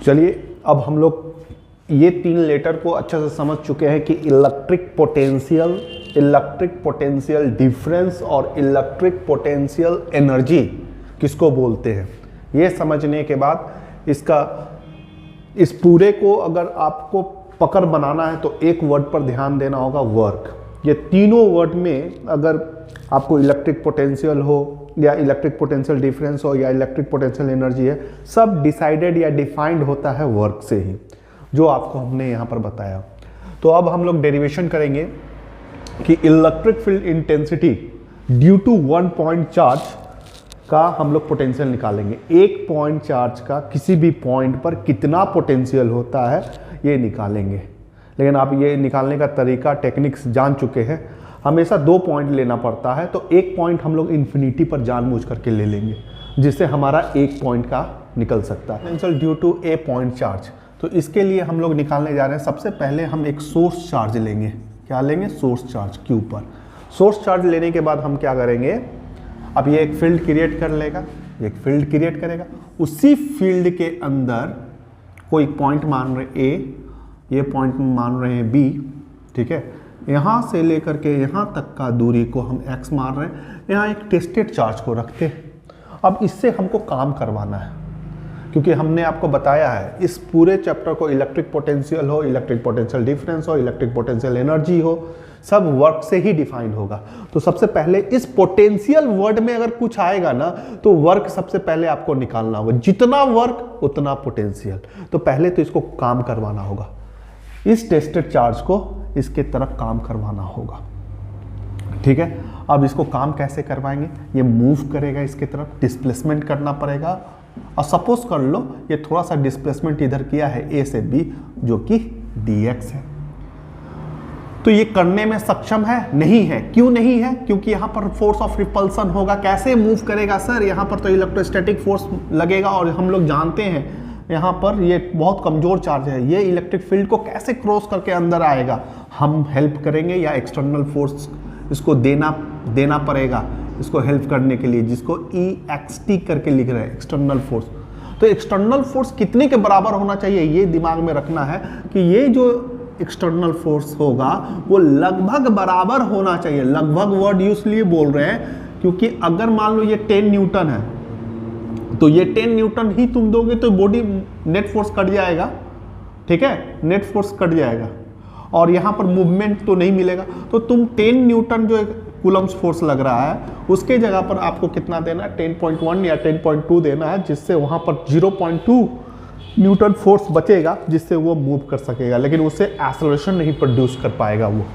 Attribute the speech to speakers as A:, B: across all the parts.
A: चलिए अब हम लोग ये 3 लेटर को अच्छे से समझ चुके हैं कि इलेक्ट्रिक पोटेंशियल डिफरेंस और इलेक्ट्रिक पोटेंशियल एनर्जी किसको बोलते हैं। ये समझने के बाद इस पूरे को अगर आपको पकड़ बनाना है तो एक वर्ड पर ध्यान देना होगा, वर्क। ये तीनों वर्ड में अगर आपको इलेक्ट्रिक पोटेंशियल हो या इलेक्ट्रिक पोटेंशियल डिफरेंस हो या इलेक्ट्रिक पोटेंशियल एनर्जी है, सब डिसाइडेड या डिफाइंड होता है वर्क से ही, जो आपको हमने यहाँ पर बताया। तो अब हम लोग डेरिवेशन करेंगे कि electric field intensity due to 1 point charge का हम लोग पोटेंशियल निकालेंगे। 1 पॉइंट चार्ज का किसी भी पॉइंट पर कितना पोटेंशियल होता है ये निकालेंगे। लेकिन आप ये निकालने का तरीका टेक्निक्स जान चुके हैं, हमेशा 2 पॉइंट लेना पड़ता है, तो 1 पॉइंट हम लोग इन्फिनिटी पर जानबूझ करके ले लेंगे, जिससे हमारा 1 पॉइंट का निकल सकता है potential due to a point charge. तो इसके लिए हम लोग निकालने जा रहे हैं, सबसे पहले हम एक सोर्स चार्ज लेंगे। क्या लेंगे? सोर्स चार्ज क्यू पर। सोर्स चार्ज लेने के बाद हम क्या करेंगे, अब ये एक फील्ड क्रिएट कर लेगा, एक फील्ड क्रिएट करेगा, उसी फील्ड के अंदर कोई पॉइंट मान रहे ए, ये पॉइंट मान रहे हैं बी, ठीक है। यहाँ से लेकर के यहाँ तक का दूरी को हम x मान रहे हैं, यहाँ एक टेस्टेड चार्ज को रखते हैं। अब इससे हमको काम करवाना है, क्योंकि हमने आपको बताया है इस पूरे चैप्टर को इलेक्ट्रिक पोटेंशियल हो, इलेक्ट्रिक पोटेंशियल डिफरेंस हो, इलेक्ट्रिक पोटेंशियल एनर्जी हो, सब वर्क से ही डिफाइन होगा। तो सबसे पहले इस पोटेंशियल वर्ड में अगर कुछ आएगा ना तो वर्क सबसे पहले आपको निकालना होगा, जितना वर्क उतना पोटेंशियल। तो पहले तो इसको काम करवाना होगा, इस टेस्टेड चार्ज को इसके तरफ काम करवाना होगा, ठीक है। अब इसको काम कैसे करवाएंगे, ये मूव करेगा इसके तरफ, डिस्प्लेसमेंट करना पड़ेगा। और सपोज कर लो ये थोड़ा सा डिस्प्लेसमेंट इधर किया है ए से बी, जो कि dx है। तो ये करने में सक्षम है? नहीं है। क्यों नहीं है? क्योंकि यहाँ पर फोर्स ऑफ रिपल्सन होगा। कैसे मूव करेगा सर? यहाँ पर तो इलेक्ट्रोस्टैटिक फोर्स लगेगा, और हम लोग जानते हैं यहाँ पर ये बहुत कमजोर चार्ज है, ये इलेक्ट्रिक फील्ड को कैसे क्रॉस करके अंदर आएगा? हम हेल्प करेंगे या एक्सटर्नल फोर्स इसको देना पड़ेगा इसको हेल्प करने के लिए, जिसको EXT करके लिख रहे हैं, एक्सटर्नल फोर्स। तो एक्सटर्नल फोर्स कितने के बराबर होना चाहिए, ये दिमाग में रखना है कि ये जो एक्सटर्नल फोर्स होगा वो लगभग बराबर होना चाहिए। लगभग वर्ड इसलिए बोल रहे हैं क्योंकि अगर मान लो ये 10 न्यूटन है तो ये 10 न्यूटन ही तुम दोगे तो बॉडी नेट फोर्स कट जाएगा, ठीक है, नेट फोर्स कट जाएगा, और यहाँ पर मूवमेंट तो नहीं मिलेगा। तो तुम 10 न्यूटन जो कूलम्स फोर्स लग रहा है उसके जगह पर आपको कितना देना है, 10.1 या 10.2 देना है, जिससे वहाँ पर 0.2 न्यूटन फोर्स बचेगा, जिससे वो मूव कर सकेगा। लेकिन उससे एक्सेलरेशन नहीं प्रोड्यूस कर पाएगा, वो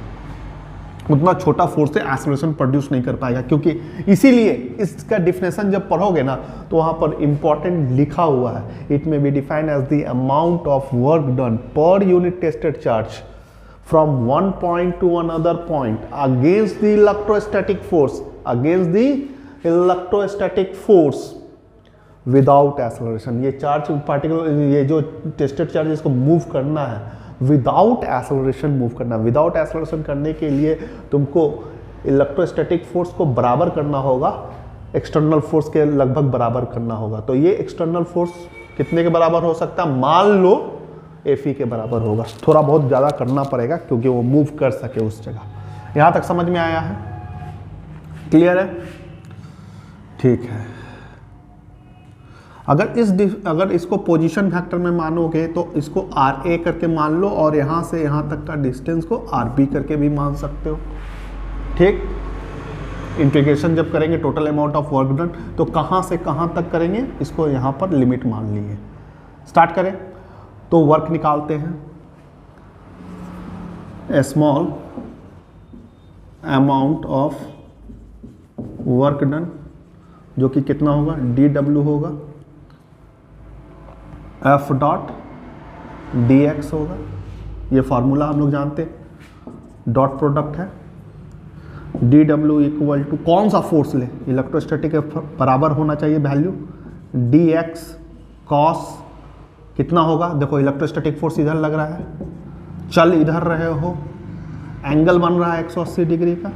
A: उतना छोटा फोर्स से एक्सेलरेशन प्रोड्यूस नहीं कर पाएगा। क्योंकि इसीलिए इसका डिफिनेशन जब पढ़ोगे ना तो वहाँ पर इंपॉर्टेंट लिखा हुआ है, it may be defined as the amount of work done per unit tested charge from one point to another point against the electrostatic force without acceleration। ये चार्ज पार्टिकल, ये जो टेस्टेड चार्ज इसको move करना है without acceleration move करना है। Without acceleration करने के लिए तुमको इलेक्ट्रोस्टैटिक फोर्स को बराबर करना होगा, एक्सटर्नल फोर्स के लगभग बराबर करना होगा। तो ये एक्सटर्नल फोर्स कितने के बराबर हो सकता है, मान लो Fe के बराबर होगा। थोड़ा बहुत ज़्यादा करना पड़ेगा क्योंकि वो मूव कर सके उस जगह। यहाँ तक समझ में आया है? क्लियर है? ठीक है। अगर इसको पोजीशन फैक्टर में मानोगे तो इसको RA करके मान लो, और यहाँ से यहाँ तक का डिस्टेंस को RB करके भी मान सकते हो, ठीक। इंटीग्रेशन जब करेंगे total amount of work done, तो कहाँ से कहाँ तक करेंगे इसको यहाँ पर लिमिट मान लिए। स्टार्ट करें तो वर्क निकालते हैं, small amount of work done, जो कि कितना होगा, dW होगा, F डॉट dx होगा। ये फार्मूला हम लोग जानते हैं, डॉट प्रोडक्ट है। dW इक्वल टू कौन सा फोर्स ले, इलेक्ट्रोस्टैटिक के बराबर होना चाहिए वैल्यू, dx कॉस कितना होगा, देखो इलेक्ट्रोस्टैटिक फोर्स इधर लग रहा है, चल इधर रहे हो, एंगल बन रहा है 180 डिग्री का,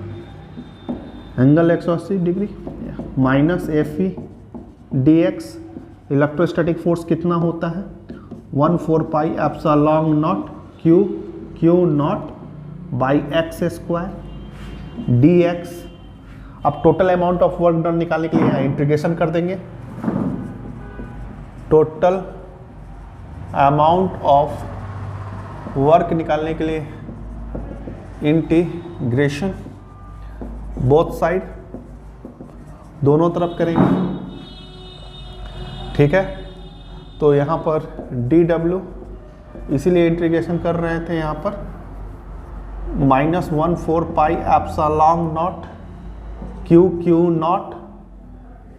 A: angle 180 degree, minus Fe dx। Electrostatic force कितना होता है, 1/4 pi epsilon naught Q naught by X square D X. अब total amount of work done निकालने के लिए यहाँ इंटीग्रेशन कर देंगे। टोटल अमाउंट ऑफ वर्क निकालने के लिए इंटीग्रेशन बोथ साइड, दोनों तरफ करेंगे, ठीक है। तो यहाँ पर dw, इसीलिए इंटीग्रेशन कर रहे थे यहाँ पर, -1/4 pi epsilon naught Q not,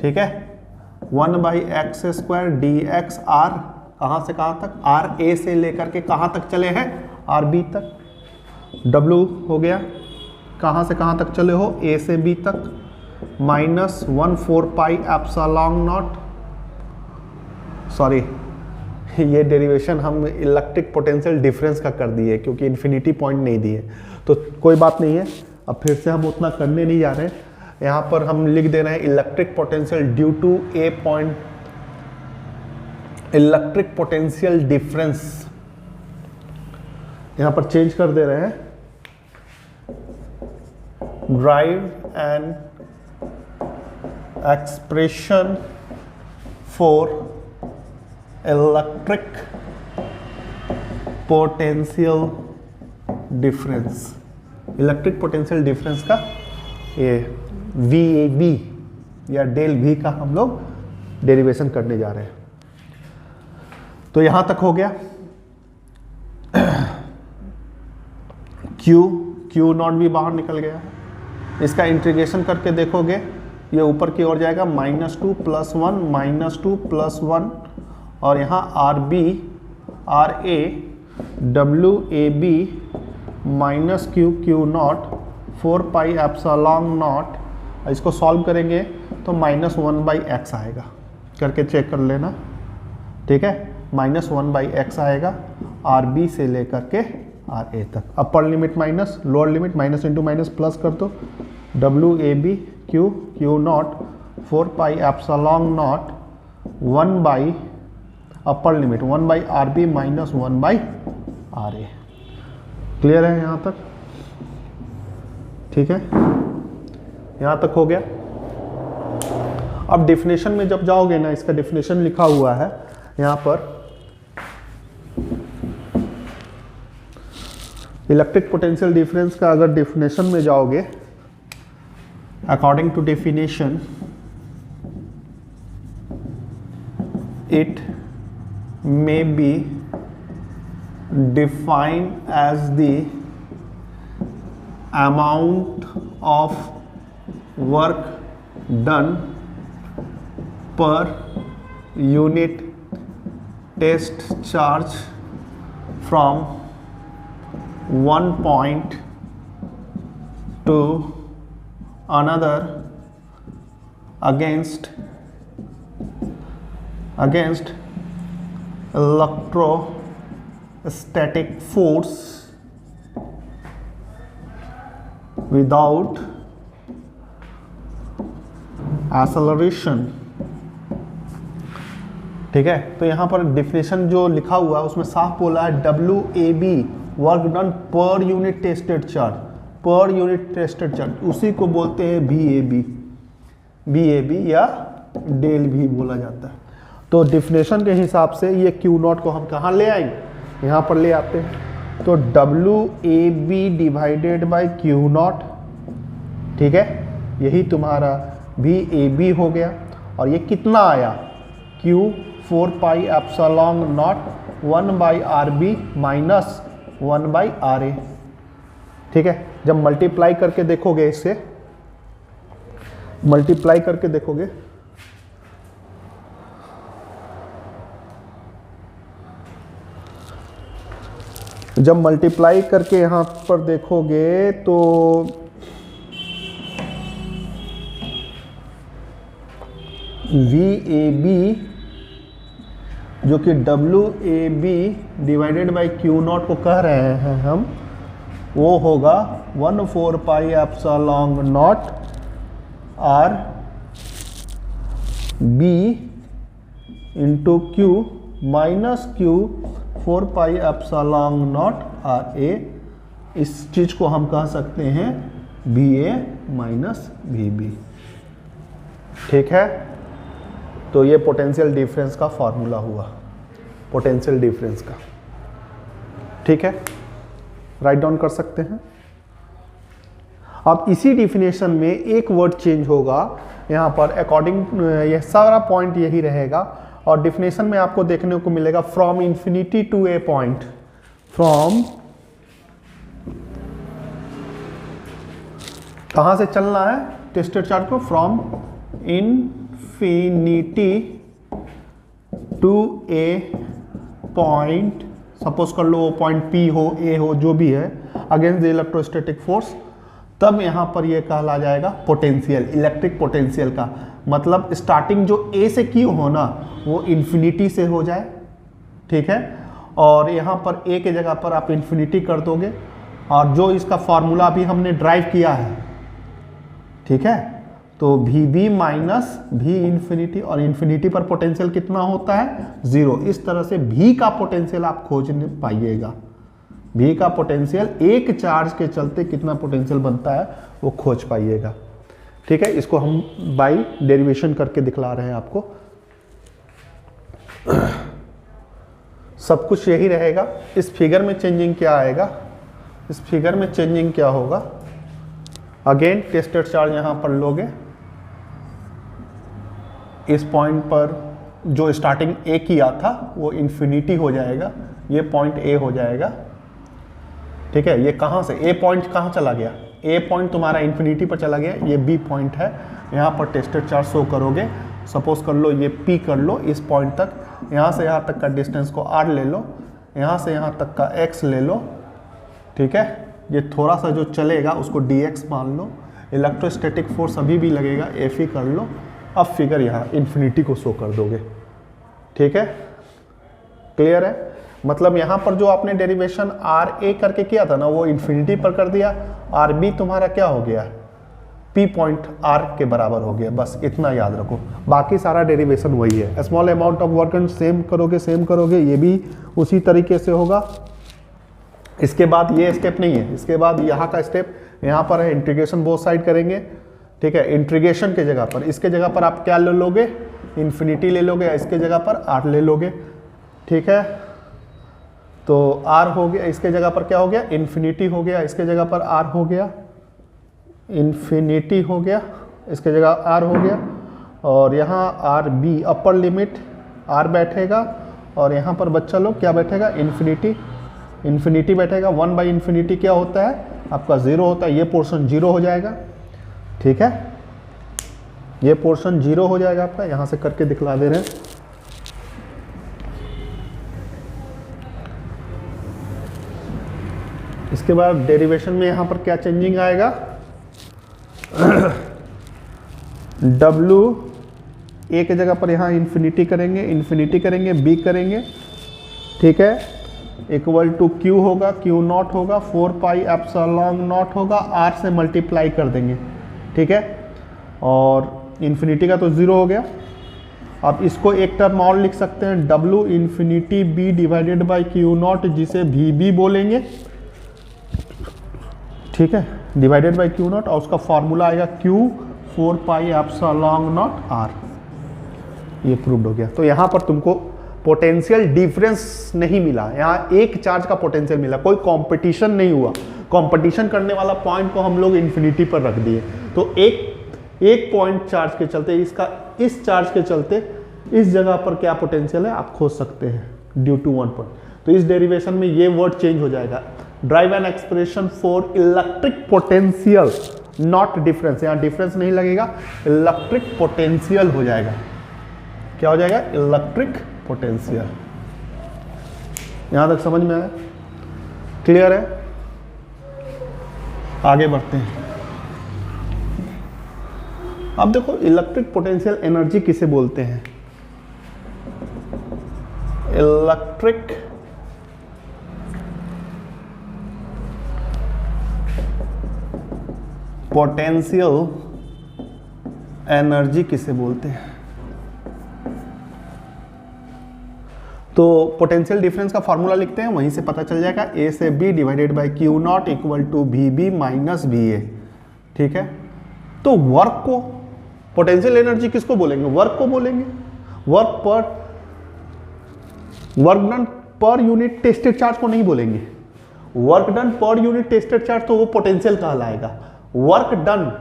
A: ठीक है, 1/x² dx r, कहाँ से कहाँ तक, आर ए से लेकर के कहाँ तक चले हैं, आर बी तक। w हो गया, कहाँ से कहाँ तक चले हो, ए से बी तक, -1/4 पाई एप्सिलॉन नॉट, सॉरी ये डेरिवेशन हम इलेक्ट्रिक पोटेंशियल डिफरेंस का कर दिए क्योंकि इन्फिनिटी पॉइंट नहीं दिए, तो कोई बात नहीं है। अब फिर से हम उतना करने नहीं जा रहे हैं, यहाँ पर हम लिख दे रहे हैं electric potential due to a point, electric potential difference यहाँ पर चेंज कर दे रहे हैं, derive and expression for electric potential difference, electric potential difference का ये VAB या डेल V का हम लोग डेरिवेशन करने जा रहे हैं। तो यहां तक हो गया। Q नॉट भी बाहर निकल गया, इसका इंटीग्रेशन करके देखोगे ये ऊपर की ओर जाएगा, -2 + 1 -2 + 1, और यहाँ RB RA WAB -Q not 4 pi epsilon not, इसको सॉल्व करेंगे तो -1/x आएगा, करके चेक कर लेना, ठीक है, -1/x आएगा RB से लेकर के RA तक। Upper limit minus, lower limit minus into minus plus कर दो, WAB Q not 4 pi epsilon not 1/ upper limit 1/RB - 1/RA। Clear है यहाँ तक, ठीक है, यहाँ तक हो गया। अब डेफिनेशन में जब जाओगे ना, इसका डेफिनेशन लिखा हुआ है यहाँ पर, इलेक्ट्रिक पोटेंशियल डिफरेंस का अगर डेफिनेशन में जाओगे, according to definition it may be defined as the amount of work done per unit test charge from one point to another against electrostatic force without acceleration, ठीक है। तो यहाँ पर definition जो लिखा हुआ है उसमें साफ बोला है WAB work done per unit tested charge, पर यूनिट टेस्टेड चार्ज, उसी को बोलते हैं VAB या डेल भी बोला जाता है। तो डेफिनेशन के हिसाब से ये Q नॉट को हम कहाँ ले आएंगे, यहाँ पर ले आते हैं। तो WAB divided by Q not, ठीक है, यही तुम्हारा VAB हो गया, और ये कितना आया, Q 4 pi epsilon not 1/RB minus 1/RA, ठीक है। जब मल्टीप्लाई करके देखोगे, इससे मल्टीप्लाई करके देखोगे, जब मल्टीप्लाई करके यहाँ पर देखोगे तो VAB जो कि WAB divided by Q naught को कह रहे हैं हम, वो होगा 1/4 pi epsilon naught RB into Q minus Q 4 pi epsilon naught R A, इस चीज को हम कह सकते हैं B A minus V B. ठीक है, तो ये पोटेंशियल डिफरेंस का फॉर्मूला हुआ, पोटेंशियल डिफरेंस का। ठीक है, राइट डाउन कर सकते हैं। अब इसी डिफिनेशन में एक वर्ड चेंज होगा यहाँ पर अकॉर्डिंग, ये सारा पॉइंट यही रहेगा और डिफिनेशन में आपको देखने को मिलेगा from infinity to a point, from कहां से चलना है टेस्टेड चार्ज को, from infinity to a point, suppose कर लो वो पॉइंट पी हो, ए हो, जो भी है, अगेंस्ट द इलेक्ट्रोस्टैटिक फोर्स, तब यहां पर ये कहला जाएगा पोटेंशियल, इलेक्ट्रिक पोटेंशियल का मतलब स्टार्टिंग जो ए से क्यू हो ना वो इंफिनिटी से हो जाए। ठीक है, और यहां पर ए के जगह पर आप इंफिनिटी कर दोगे और जो इसका फॉर्मूला भी हमने ड्राइव किया है, ठीक है, तो V B minus V infinity, और इंफिनिटी पर पोटेंशियल कितना होता है 0। इस तरह से वी का पोटेंशियल आप खोज पाइएगा, वी का पोटेंशियल एक चार्ज के चलते कितना पोटेंशियल बनता है वो खोज पाइएगा। ठीक है, इसको हम बाई डेरिवेशन करके दिखला रहे हैं आपको। सब कुछ यही रहेगा। इस फिगर में चेंजिंग क्या आएगा, इस फिगर में चेंजिंग क्या होगा, अगेन टेस्टेड चार्ज यहां पर लोगे, इस पॉइंट पर जो स्टार्टिंग ए किया था वो इंफिनिटी हो जाएगा, ये पॉइंट ए हो जाएगा। ठीक है, ये कहां से ए पॉइंट कहां चला गया, ए पॉइंट तुम्हारा इंफिनिटी पर चला गया, ये बी पॉइंट है, यहां पर टेस्टेड चार्ज शो करोगे, सपोज कर लो ये पी कर लो, इस पॉइंट तक, यहां से यहां तक का डिस्टेंस को आर ले लो, यहां से यहां तक का एक्स ले लो। ठीक है, ये थोड़ा सा जो चलेगा उसको dx मान लो, इलेक्ट्रोस्टैटिक फोर्स अभी भी लगेगा एफ ही कर लो। अब फिगर यहाँ इन्फिनिटी को शो कर दोगे। ठीक है, क्लियर है, मतलब यहाँ पर जो आपने डेरिवेशन आर ए करके किया था ना वो इन्फिनिटी पर कर दिया, आर बी तुम्हारा क्या हो गया, पी पॉइंट आर के बराबर हो गया, बस इतना याद रखो, बाकी सारा डेरिवेशन वही है। Small amount of work same करोगे, ये भी उसी तरीके से होगा। इसके बाद ये स्टेप नहीं है, इसके बाद यहाँ का स्टेप यहाँ पर है, इंटीग्रेशन बोथ साइड करेंगे। ठीक है, इंटीग्रेशन के जगह पर, इसके जगह पर आप क्या ले लोगे, इन्फिनिटी ले लोगे, इसके जगह पर आर ले लोगे। ठीक है, तो आर हो गया, इसके जगह पर क्या हो गया, इन्फिनिटी हो गया, इसके जगह पर आर हो गया, इन्फिनिटी हो गया, इसके जगह आर हो गया, और यहाँ R B upper limit R बैठेगा, और यहाँ पर बच्चा लोग क्या बैठेगा, इन्फिनिटी, इन्फिनिटी बैठेगा। 1 बाई इन्फिनिटी क्या होता है आपका 0 होता है, ये पोर्शन 0 हो जाएगा। ठीक है, ये पोर्शन 0 हो जाएगा आपका, यहां से करके दिखला दे रहे हैं। इसके बाद डेरिवेशन में यहां पर क्या चेंजिंग आएगा, W ए के जगह पर यहां इन्फिनिटी करेंगे, बी करेंगे। ठीक है, इक्वल टू क्यू होगा, क्यू नॉट होगा, 4 पाई एप्सिलॉन नॉट होगा, आर से मल्टीप्लाई कर देंगे। ठीक है, और इन्फिनिटी का तो 0 हो गया। अब इसको एक टर्म और लिख सकते हैं, W infinity B divided by Q naught, जिसे वी बी बोलेंगे। ठीक है, डिवाइडेड बाई क्यू नॉट, और उसका फॉर्मूला आएगा Q 4 pi epsilon naught R. ये प्रूव्ड हो गया। तो यहाँ पर तुमको पोटेंशियल डिफरेंस नहीं मिला, यहाँ एक चार्ज का पोटेंशियल मिला, कोई कंपटीशन नहीं हुआ। कंपटीशन करने वाला पॉइंट को हम लोग इन्फिनिटी पर रख दिए, तो एक पॉइंट चार्ज के चलते, इसका इस चार्ज के चलते इस जगह पर क्या पोटेंशियल है आप खोज सकते हैं ड्यू टू 1 पॉइंट। तो इस डेरिवेशन में ये वर्ड चेंज हो जाएगा, drive an expression for electric potential not difference, यहाँ डिफरेंस नहीं लगेगा, इलेक्ट्रिक पोटेंशियल हो जाएगा। क्या हो जाएगा, इलेक्ट्रिक पोटेंशियल। यहां तक समझ में आया, क्लियर है, आगे बढ़ते हैं। अब देखो इलेक्ट्रिक पोटेंशियल एनर्जी किसे बोलते हैं, इलेक्ट्रिक पोटेंशियल एनर्जी किसे बोलते हैं। तो पोटेंशियल डिफरेंस का फॉर्मूला लिखते हैं, वहीं से पता चल जाएगा, ए से B divided by Q naught equal to V B minus V A. ठीक है, तो वर्क को, पोटेंशियल एनर्जी किसको बोलेंगे? वर्क को बोलेंगे। Work done per unit tested charge को नहीं बोलेंगे। Work done per unit tested charge तो वो पोटेंशियल कहलाएगा। Work done,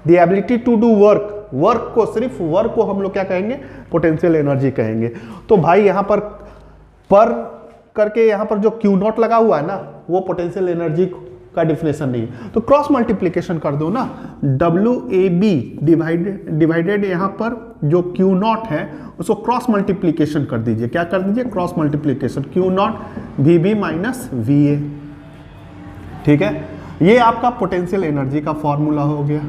A: the ability to do work, work को, सिर्फ वर्क को हम लोग क्या कहेंगे? पोटेंशियल एनर्जी कहेंगे। तो भाई यहां पर करके यहां पर जो क्यू नॉट लगा हुआ है ना, वो पोटेंशियल एनर्जी का डिफिनेशन नहीं है। तो क्रॉस मल्टीप्लीकेशन कर दो ना, डब्ल्यू ए बी डिवाइडेड यहां पर जो क्यू नॉट है उसको क्रॉस मल्टीप्लीकेशन कर दीजिए। क्या कर दीजिए? Cross multiplication, Q naught V B minus V A. ठीक है, ये आपका पोटेंशियल एनर्जी का फॉर्मूला हो गया।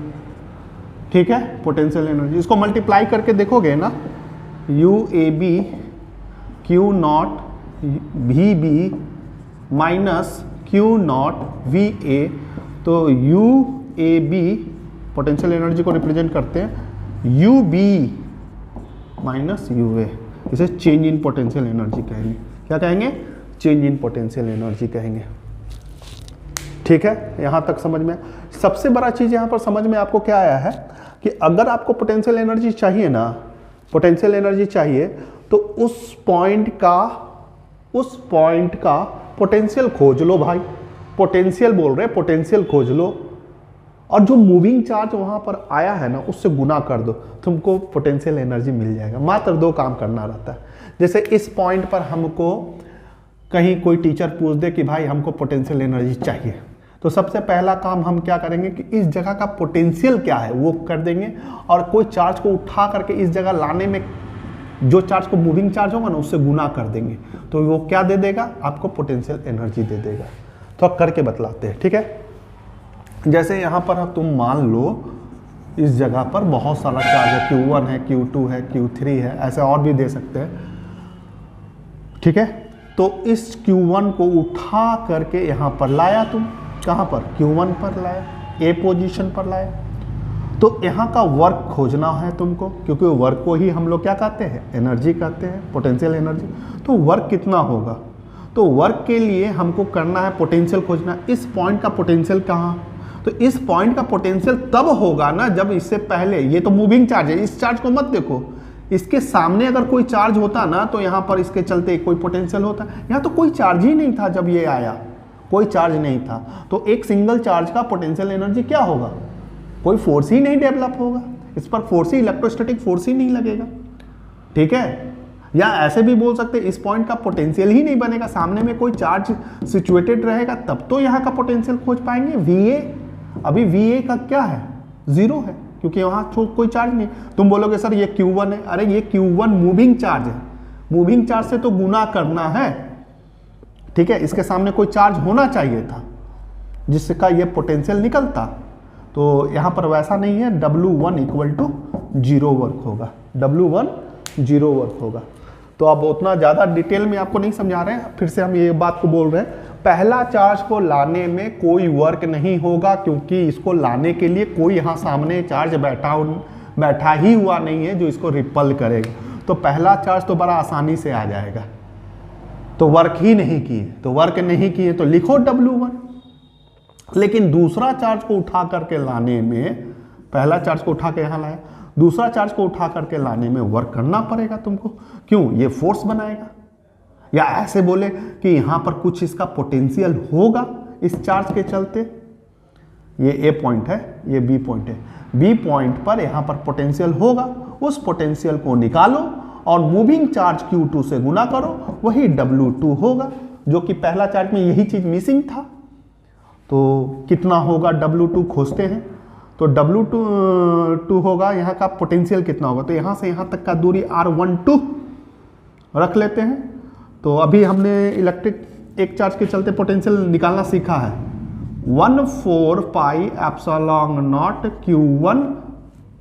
A: ठीक है, पोटेंशियल एनर्जी, इसको मल्टीप्लाई करके देखोगे ना, U A B Q naught V B minus Q naught V A, तो U A B potential energy को रिप्रेजेंट करते हैं U B minus U A, इसे चेंज इन पोटेंशियल एनर्जी कहेंगे। क्या कहेंगे? चेंज इन पोटेंशियल एनर्जी कहेंगे। ठीक है, यहां तक समझ में। सबसे बड़ा चीज यहां पर समझ में आपको क्या आया है कि अगर आपको पोटेंशियल एनर्जी चाहिए ना, पोटेंशियल एनर्जी चाहिए, तो उस पॉइंट का पोटेंशियल खोज लो भाई। पोटेंशियल बोल रहे हैं, पोटेंशियल खोज लो, और जो मूविंग चार्ज वहां पर आया है ना, उससे गुना कर दो, तुमको पोटेंशियल एनर्जी मिल जाएगा। मात्र 2 काम करना रहता है। जैसे इस पॉइंट पर हमको कहीं कोई टीचर पूछ दे कि भाई हमको पोटेंशियल एनर्जी चाहिए, तो सबसे पहला काम हम क्या करेंगे कि इस जगह का पोटेंशियल क्या है वो कर देंगे, और कोई चार्ज को उठा करके इस जगह लाने में जो चार्ज को मूविंग चार्ज होगा ना, उससे गुना कर देंगे, तो वो क्या दे देगा? आपको पोटेंशियल एनर्जी दे देगा। तो अब करके बतलाते हैं। ठीक है, जैसे यहाँ पर तुम मान लो इस जगह पर बहुत सारा चार्ज है, Q1 है, Q2 है, Q3 है, ऐसे और भी दे सकते हैं। ठीक है, तो इस Q1 को उठा करके यहाँ पर लाया, तुम कहाँ पर? Q1 पर लाया, A पोजीशन पर लाया। तो यहाँ का वर्क खोजना है तुमको, क्योंकि वर्क को ही हम लोग क्या कहते हैं? एनर्जी कहते हैं, पोटेंशियल एनर्जी। तो वर्क कितना होगा? तो वर्क के लिए हमको करना है, पोटेंशियल खोजना। इस पॉइंट का पोटेंशियल कहाँ? तो इस पॉइंट का पोटेंशियल तब होगा ना जब इससे पहले, ये तो मूविंग चार्ज है, इस चार्ज को मत देखो, इसके सामने अगर कोई चार्ज होता ना, तो यहाँ पर इसके चलते कोई पोटेंशियल होता। यहाँ तो कोई चार्ज ही नहीं था जब ये आया, कोई चार्ज नहीं था, तो एक सिंगल चार्ज का पोटेंशियल एनर्जी क्या होगा? कोई फोर्स ही नहीं डेवलप होगा, इस पर फोर्स ही, इलेक्ट्रोस्टैटिक फोर्स ही नहीं लगेगा। ठीक है, या ऐसे भी बोल सकते इस पॉइंट का पोटेंशियल ही नहीं बनेगा, सामने में कोई चार्ज सिचुएटेड रहेगा, तब तो यहाँ का पोटेंशियल खोज पाएंगे। VA, अभी VA का क्या है? 0 है, क्योंकि वहाँ कोई चार्ज नहीं। तुम बोलोगे सर ये Q1 है, अरे ये Q1 मूविंग चार्ज है, मूविंग चार्ज से तो गुना करना है। ठीक है, इसके सामने कोई चार्ज होना चाहिए था जिसका ये पोटेंशियल निकलता, तो यहाँ पर वैसा नहीं है। W1 इक्वल टू 0 वर्क होगा, W1 0 वर्क होगा। तो अब उतना ज़्यादा डिटेल में आपको नहीं समझा रहे हैं, फिर से हम ये बात को बोल रहे हैं, पहला चार्ज को लाने में कोई वर्क नहीं होगा, क्योंकि इसको लाने के लिए कोई यहाँ सामने चार्ज बैठा ही हुआ नहीं है जो इसको रिपल करेगा। तो पहला चार्ज तो बड़ा आसानी से आ जाएगा। तो वर्क ही नहीं किए, तो वर्क नहीं किए तो लिखो W1। लेकिन दूसरा चार्ज को उठा करके लाने में, पहला चार्ज को उठा के यहाँ लाया, दूसरा चार्ज को उठा करके लाने में वर्क करना पड़ेगा तुमको। क्यों? ये फोर्स बनाएगा। या ऐसे बोले कि यहाँ पर कुछ इसका पोटेंशियल होगा इस चार्ज के चलते, ये A पॉइंट है, ये B पॉइंट है, B पॉइंट पर यहाँ पर पोटेंशियल होगा, उस पोटेंशियल को निकालो और मूविंग चार्ज Q2 से गुना करो, वही W2 होगा, जो कि पहला चार्ज में यही चीज मिसिंग था। तो कितना होगा W2 खोजते हैं, तो W2 होगा, यहाँ का पोटेंशियल कितना होगा, तो यहाँ से यहाँ तक का दूरी R12 रख लेते हैं। तो अभी हमने इलेक्ट्रिक एक चार्ज के चलते पोटेंशियल निकालना सीखा है, 1/4 पाई एप्सिलॉन नॉट Q1।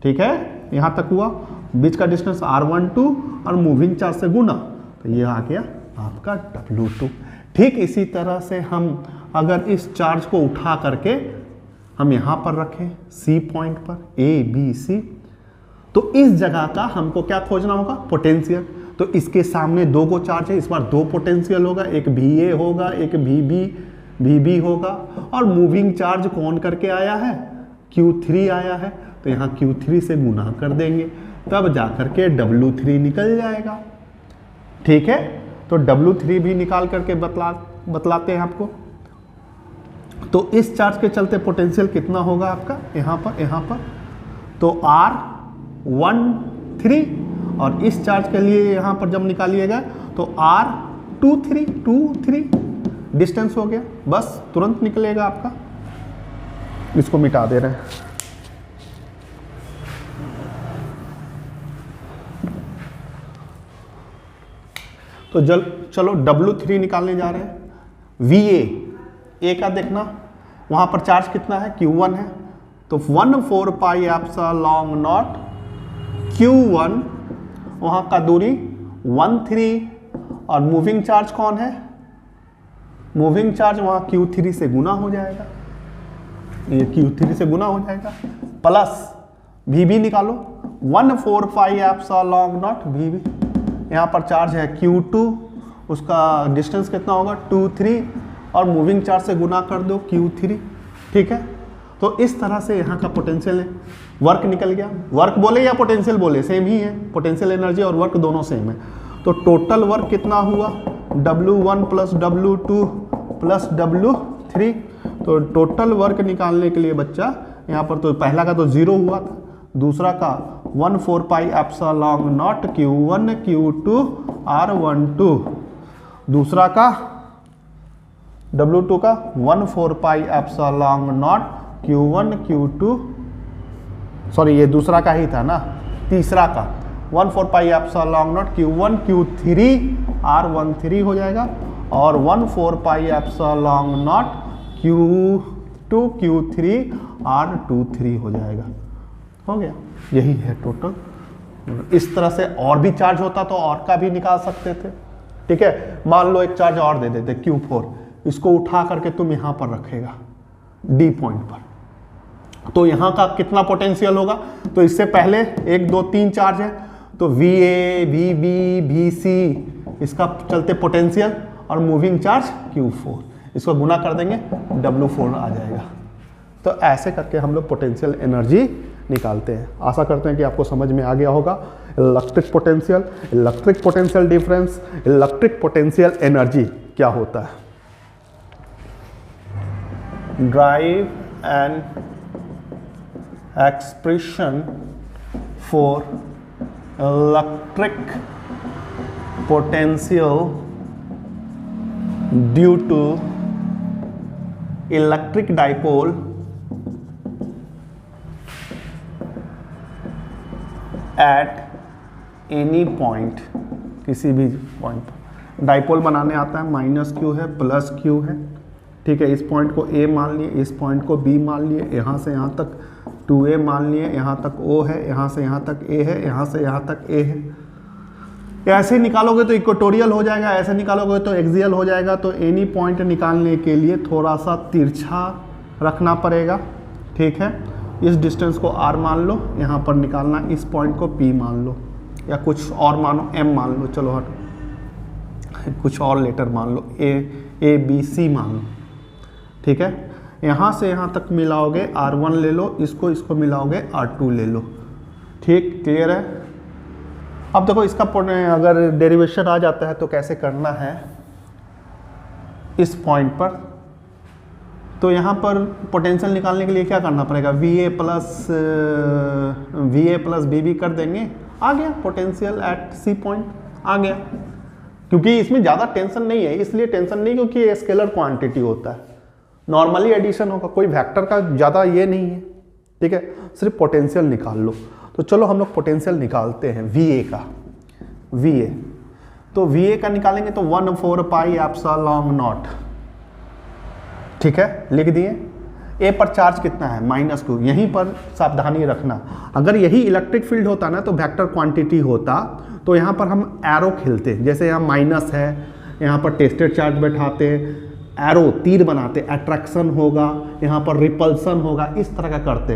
A: ठीक है, यहाँ तक हुआ, बीच का डिस्टेंस R12 और मूविंग चार्ज से गुना, तो ये आ गया आपका W2। ठीक इसी तरह से हम अगर इस चार्ज को उठा करके हम यहाँ पर रखें C पॉइंट पर, A B C, तो इस जगह का हमको क्या खोजना होगा? पोटेंशियल। तो इसके सामने दो को चार्ज है, इस बार दो पोटेंशियल होगा, एक VA होगा, एक VB होगा, और मूविंग चार्ज कौन करके आया है, Q3 आया है, तो यहाँ Q3 से गुना कर देंगे, तब जाकर के W3 निकल जाएगा। ठीक है, तो W3 भी निकाल करके बतलाते हैं आपको। तो इस चार्ज के चलते पोटेंशियल कितना होगा आपका यहाँ पर, तो R13, और इस चार्ज के लिए यहाँ पर जब निकालिएगा तो R23 डिस्टेंस हो गया, बस तुरंत निकलेगा आपका। इसको मिटा दे रहे हैं। तो चलो W3 निकालने जा रहे हैं। VA का देखना, वहां पर चार्ज कितना है, Q1 है, तो 1/4 पाई एप्सिलॉन नॉट Q1, वहां का दूरी 13, और मूविंग चार्ज कौन है, मूविंग चार्ज वहां Q3 से गुना हो जाएगा, ये Q3 से गुना हो जाएगा, प्लस VB निकालो 1/4 पाई एप्सिलॉन नॉट VB, यहाँ पर चार्ज है Q2, उसका डिस्टेंस कितना होगा 23, और मूविंग चार्ज से गुना कर दो Q3। ठीक है, तो इस तरह से यहाँ का पोटेंशियल है। वर्क निकल गया, वर्क बोले या पोटेंशियल बोले सेम ही है, पोटेंशियल एनर्जी और वर्क दोनों सेम है। तो टोटल वर्क कितना हुआ, W1 plus W2 plus W3। तो टोटल वर्क निकालने के लिए बच्चा यहाँ पर, तो पहला का तो 0 हुआ था, दूसरा का 1/4 pi epsilon not Q1 Q2 R12, दूसरा का W2 का 1/4 pi epsilon not Q1 Q2, sorry ये दूसरा का ही था ना, तीसरा का 1/4 pi epsilon not Q1 Q3 R13 हो जाएगा, और 1/4 pi epsilon not Q2 Q3 R23 हो जाएगा। हो गया, यही है टोटल। इस तरह से और भी चार्ज होता तो और का भी निकाल सकते थे। ठीक है, मान लो एक चार्ज और दे देते Q4, इसको उठा करके तुम यहां पर रखेगा D पॉइंट पर, तो यहां का कितना पोटेंशियल होगा, तो इससे पहले 1 2 3 चार्ज है, तो VA VB VC इसका चलते पोटेंशियल, और मूविंग चार्ज Q4, इसको गुना कर देंगे W4 आ जाएगा। तो ऐसे करके हम लोग पोटेंशियल एनर्जी निकालते हैं। आशा करते हैं कि आपको समझ में आ गया होगा। Electric potential difference, electric potential energy क्या होता है। Derive an expression for electric potential due to electric dipole at any point, किसी भी पॉइंट पर। डाइपोल बनाने आता है, -Q है +Q है। ठीक है, इस पॉइंट को A मान लिए, इस पॉइंट को B मान लिए, यहाँ से यहाँ तक 2A मान लिए, यहाँ तक O है, यहाँ से यहाँ तक A है, यहाँ से यहाँ तक A है। ऐसे निकालोगे तो इक्वेटोरियल हो जाएगा, ऐसे निकालोगे तो एक्सियल हो जाएगा। तो एनी पॉइंट निकालने के लिए थोड़ा सा तिरछा रखना पड़ेगा। ठीक है, इस डिस्टेंस को R मान लो, यहाँ पर निकालना इस पॉइंट को P मान लो, या कुछ और मानो M मान लो, चलो हटो कुछ और लेटर मान लो, A B C मान लो। ठीक है, यहाँ से यहाँ तक मिलाओगे R1 ले लो, इसको मिलाओगे R2 ले लो। ठीक, क्लियर है। अब देखो इसका अगर डेरिवेशन आ जाता है तो कैसे करना है। इस पॉइंट पर तो यहाँ पर पोटेंशियल निकालने के लिए क्या करना पड़ेगा, VA प्लस BB कर देंगे, आ गया पोटेंशियल एट C पॉइंट, आ गया। क्योंकि इसमें ज़्यादा टेंशन नहीं है, इसलिए टेंशन नहीं क्योंकि ये स्केलर क्वांटिटी होता है, नॉर्मली एडिशन होगा, कोई वेक्टर का ज़्यादा ये नहीं है। ठीक है, सिर्फ पोटेंशियल निकाल लो। तो चलो हम लोग पोटेंशियल निकालते हैं VA का। VA तो VA का निकालेंगे तो 1/4 पाई एप्सिलॉन नॉट। ठीक है, लिख दिए। A पर चार्ज कितना है, -Q। यहीं पर सावधानी रखना, अगर यही इलेक्ट्रिक फील्ड होता ना तो वेक्टर क्वांटिटी होता, तो यहाँ पर हम एरो खिलते, जैसे यहाँ माइनस है, यहाँ पर टेस्टेड चार्ज बैठाते, एरो तीर बनाते, अट्रैक्शन होगा, यहाँ पर रिपल्सन होगा, इस तरह का करते।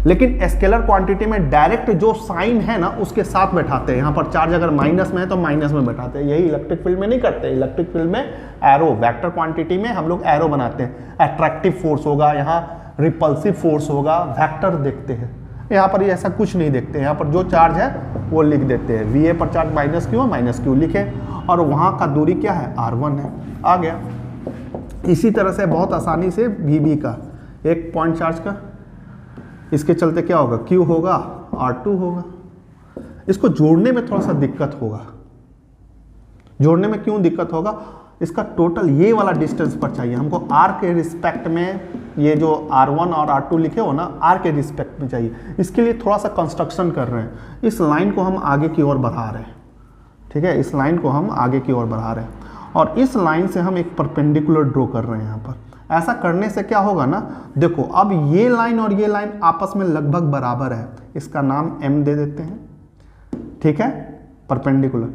A: लेकिन स्केलर क्वांटिटी में डायरेक्ट जो साइन है ना उसके साथ बैठाते हैं। यहाँ पर चार्ज अगर माइनस में है तो माइनस में बैठाते हैं, यही इलेक्ट्रिक फील्ड में नहीं करते। इलेक्ट्रिक फील्ड में एरो, वेक्टर क्वांटिटी में हम लोग एरो बनाते हैं। अट्रैक्टिव फोर्स होगा, यहाँ रिपल्सिव फोर्स होगा, वेक्टर देखते हैं। यहाँ पर ऐसा कुछ नहीं देखते, यहाँ पर जो चार्ज है वो लिख देते हैं। वी ए पर चार्ज माइनस क्यू है, माइनस क्यू लिखे, और वहाँ का दूरी क्या है, R1 है, आ गया। इसी तरह से बहुत आसानी से VB का एक पॉइंट चार्ज का, इसके चलते क्या होगा, Q होगा, R2 होगा। इसको जोड़ने में थोड़ा सा दिक्कत होगा। जोड़ने में क्यों दिक्कत होगा, इसका टोटल ये वाला डिस्टेंस पर चाहिए हमको, R के रिस्पेक्ट में। ये जो R1 और R2 लिखे हो ना, R के रिस्पेक्ट में चाहिए। इसके लिए थोड़ा सा कंस्ट्रक्शन कर रहे हैं। इस लाइन को हम आगे की ओर बढ़ा रहे हैं, ठीक है, इस लाइन को हम आगे की ओर बढ़ा रहे हैं, और इस लाइन से हम एक परपेंडिकुलर ड्रॉ कर रहे हैं यहाँ पर। ऐसा करने से क्या होगा ना, देखो अब ये लाइन और ये लाइन आपस में लगभग बराबर है, इसका नाम M दे देते हैं, ठीक है, परपेंडिकुलर।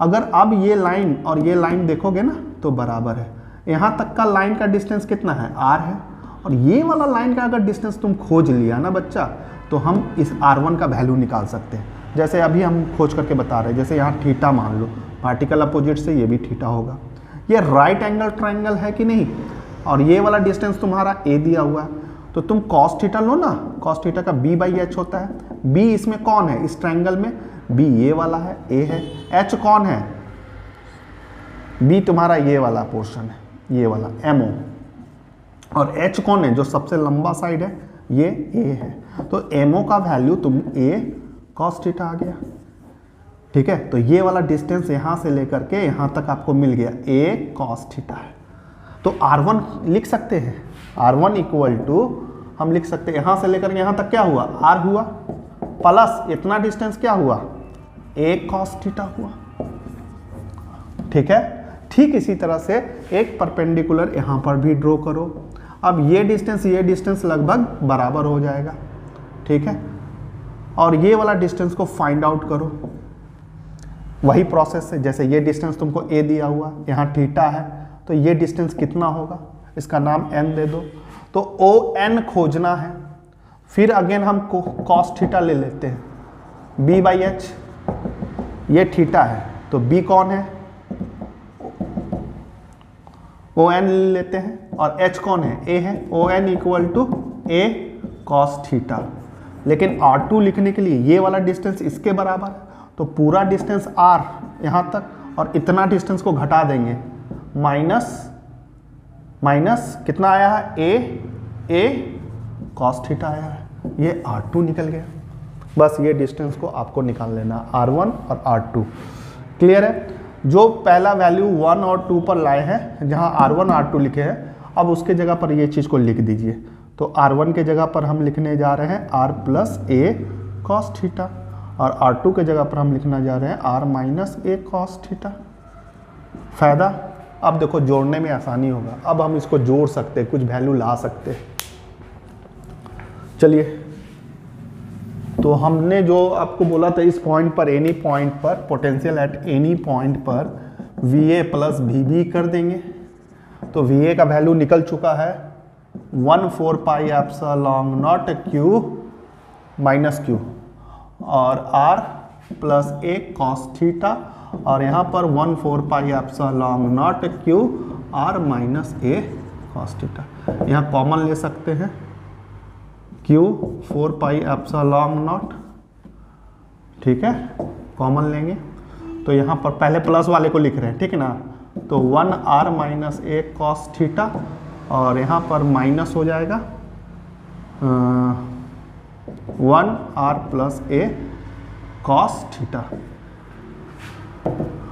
A: अगर अब ये लाइन और ये लाइन देखोगे ना तो बराबर है। यहाँ तक का लाइन का डिस्टेंस कितना है, R है, और ये वाला लाइन का अगर डिस्टेंस तुम खोज लिया ना बच्चा, तो हम इस R1 का वैल्यू निकाल सकते हैं। जैसे अभी हम खोज करके बता रहे हैं, जैसे यहाँ थीटा मान लो, पार्टिकल अपोजिट से ये भी थीटा होगा। ये राइट एंगल ट्रायंगल है कि नहीं, और ये वाला डिस्टेंस तुम्हारा A दिया हुआ है, तो तुम cos थीटा लो ना, cos थीटा का B/H होता है। B इसमें कौन है, इस ट्रायंगल में B ये वाला है, A है, H कौन है, B तुम्हारा ये वाला पोर्शन है, ये वाला MO, और H कौन है, जो सबसे लंबा साइड है, ये A है। तो MO का वैल्यू तुम A cos थीटा आ गया, ठीक है। तो ये वाला डिस्टेंस यहाँ से लेकर के यहाँ तक आपको मिल गया, A cos थीटा है। तो R1 लिख सकते हैं, R1 इक्वल टू हम लिख सकते हैं, यहाँ से लेकर के यहाँ तक क्या हुआ, R हुआ, प्लस इतना डिस्टेंस क्या हुआ, A cos थीटा हुआ, ठीक है। ठीक इसी तरह से एक परपेंडिकुलर यहाँ पर भी ड्रॉ करो। अब ये डिस्टेंस लगभग बराबर हो जाएगा, ठीक है, और ये वाला डिस्टेंस को फाइंड आउट करो। वही प्रोसेस है, जैसे ये डिस्टेंस तुमको A दिया हुआ, यहाँ थीटा है, तो ये डिस्टेंस कितना होगा, इसका नाम n दे दो। तो ON खोजना है। फिर अगेन हम cos थीटा ले लेते हैं, B/H, ये थीटा है, तो B कौन है, ON ले लेते हैं, और H कौन है, A है, ON equal to A cos theta. लेकिन R2 लिखने के लिए ये वाला डिस्टेंस इसके बराबर है, तो पूरा डिस्टेंस R यहाँ तक, और इतना डिस्टेंस को घटा देंगे, माइनस कितना आया है, A cos थीटा आया है, ये R2 निकल गया। बस ये डिस्टेंस को आपको निकाल लेना, R1 और R2। क्लियर है। जो पहला वैल्यू 1 और 2 पर लाए हैं, जहाँ R1 R2 लिखे हैं, अब उसके जगह पर ये चीज़ को लिख दीजिए। तो R1 के जगह पर हम लिखने जा रहे हैं R plus A cos theta, और R2 के जगह पर हम लिखना जा रहे हैं R minus A cos theta. फायदा, अब देखो जोड़ने में आसानी होगा, अब हम इसको जोड़ सकते हैं, कुछ वैल्यू ला सकते हैं। चलिए, तो हमने जो आपको बोला था, इस पॉइंट पर, एनी पॉइंट पर, पोटेंशियल एट एनी पॉइंट पर VA प्लस VB कर देंगे। तो VA का वैल्यू निकल चुका है 1/4 pi epsilon not Q minus Q, और R plus A cos theta, और यहाँ पर 1/4 pi epsilon not Q R minus A cos theta. यहाँ कॉमन ले सकते हैं, Q 4 पाई एप्सिलॉन नॉट, ठीक है, कॉमन लेंगे। तो यहाँ पर पहले प्लस वाले को लिख रहे हैं, ठीक है ना, तो 1R minus A cos theta, और यहाँ पर माइनस हो जाएगा 1R plus A cos theta.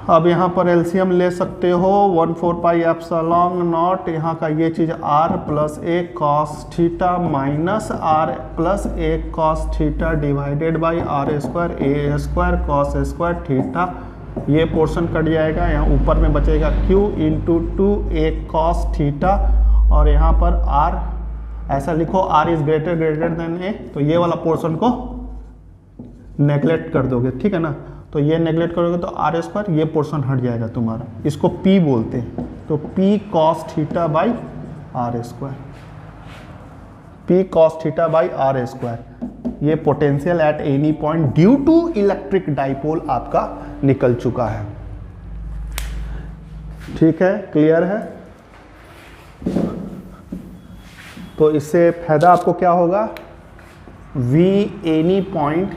A: अब यहाँ पर एलसीएम ले सकते हो, 1/4 पाई एप्सिलॉन नॉट, यहाँ का ये चीज़ R plus A cos theta minus R plus A cos theta divided by R square A square cos square theta. ये पोर्शन कट जाएगा, यहाँ ऊपर में बचेगा Q into 2A cos theta, और यहाँ पर R ऐसा लिखो, R is greater than A, तो ये वाला पोर्शन को नेगलेक्ट कर दोगे, ठीक है ना। तो ये नेगलेक्ट करोगे तो R स्क्वायर, ये पोर्शन हट जाएगा तुम्हारा, इसको P बोलते हैं। तो P cos theta by R square, P cos theta by R square. ये potential at any point due to electric dipole आपका निकल चुका है। ठीक है, क्लियर है? तो इससे फायदा आपको क्या होगा, V any point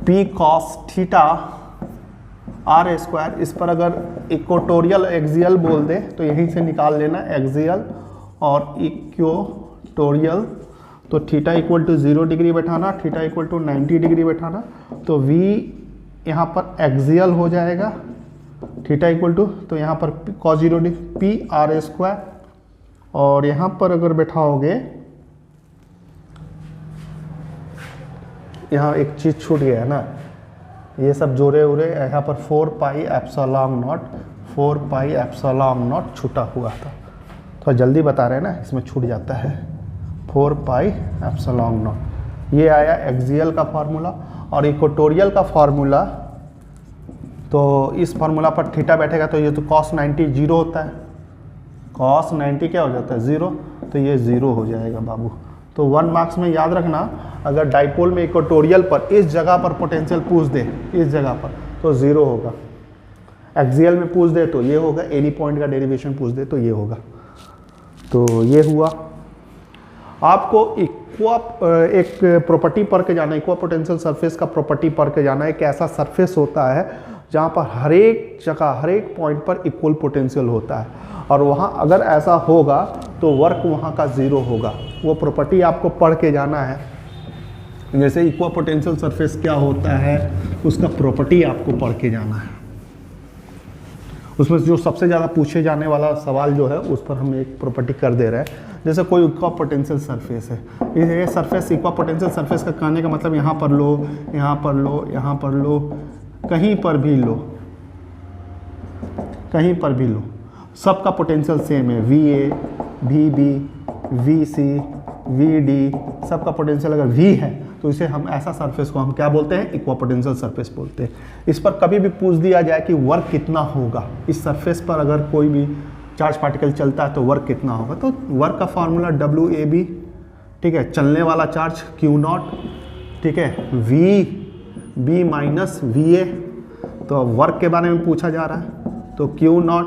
A: P cos theta R square, इस पर अगर इक्वेटोरियल एक्सियल बोल दे तो यहीं से निकाल लेना एक्सियल और इक्वेटोरियल, तो थीटा इक्वल टू 0 डिग्री बैठाना, थीटा इक्वल टू 90 डिग्री बैठाना, तो V यहाँ पर एक्सियल हो जाएगा, थीटा इक्वल टू, तो यहाँ पर cos 0 degree P R square, और यहाँ पर अगर बैठाओगे, यहाँ एक चीज़ छूट गया है ना, ये सब जोड़े उड़े यहाँ पर 4 pi epsilon not, 4 pi epsilon not छूटा हुआ था, थोड़ा जल्दी बता रहे हैं ना, इसमें छूट जाता है 4 पाई एप्सिलॉन नॉट। ये आया एक्सियल का फार्मूला, और इक्वेटोरियल का फार्मूला, तो इस फार्मूला पर थीटा बैठेगा तो ये तो cos 90 0 होता है, cos 90 क्या हो जाता है 0, तो ये 0 हो जाएगा बाबू। तो 1 मार्क्स में याद रखना, अगर डाइपोल में इक्वेटोरियल पर इस जगह पर पोटेंशियल पूछ दे, इस जगह पर, तो 0 होगा, एक्सियल में पूछ दे तो ये होगा, एनी पॉइंट का डेरिवेशन पूछ दे तो ये होगा। तो ये हुआ। आपको एक प्रॉपर्टी पढ़ के जाना है, इक्वा पोटेंशियल सरफेस का प्रॉपर्टी पढ़ के जाना है। एक ऐसा सरफेस होता है जहाँ पर हर एक जगह हर एक पॉइंट पर इक्वल पोटेंशियल होता है, और वहाँ अगर ऐसा होगा तो वर्क वहाँ का 0 होगा। वो प्रॉपर्टी आपको पढ़ के जाना है। जैसे इक्वा पोटेंशियल सरफेस क्या होता है, उसका प्रॉपर्टी आपको पढ़ के जाना है। उसमें जो सबसे ज़्यादा पूछे जाने वाला सवाल जो है उस पर हम एक प्रॉपर्टी कर दे रहे हैं। जैसे कोई इक्वा पोटेंशियल सरफेस है, ये सरफेस इक्वा पोटेंशियल सरफेस का कहने का मतलब यहाँ पर लो, यहाँ पर लो, यहाँ पर लो, कहीं पर भी लो, कहीं पर भी लो, सबका पोटेंशियल सेम है। VA, VB, VC, VD, सबका पोटेंशियल अगर V है तो इसे हम ऐसा सरफेस को हम क्या बोलते हैं, इक्वा पोटेंशियल सरफेस बोलते हैं। इस पर कभी भी पूछ दिया जाए कि वर्क कितना होगा, इस सरफेस पर अगर कोई भी चार्ज पार्टिकल चलता है तो वर्क कितना होगा, तो वर्क का फार्मूला WAB, ठीक है, चलने वाला चार्ज Q0, ठीक है, VB माइनस VA, तो वर्क के बारे में पूछा जा रहा है, तो Q0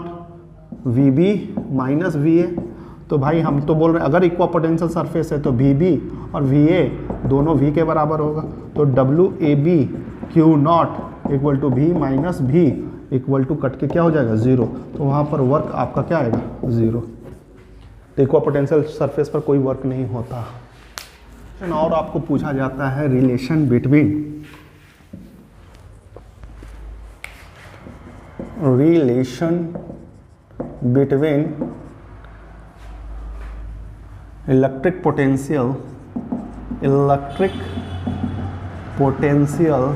A: VB माइनस VA। तो भाई हम तो बोल रहे हैं अगर इक्वा पोटेंशियल सरफेस है तो VB और VA दोनों V के बराबर होगा, तो WAB Q0 equal to V minus V equal to cut के क्या हो जाएगा 0, तो वहाँ पर वर्क आपका क्या आएगा 0। तो इक्वा पोटेंशियल सरफेस पर कोई वर्क नहीं होता। और आपको पूछा जाता है relation between electric potential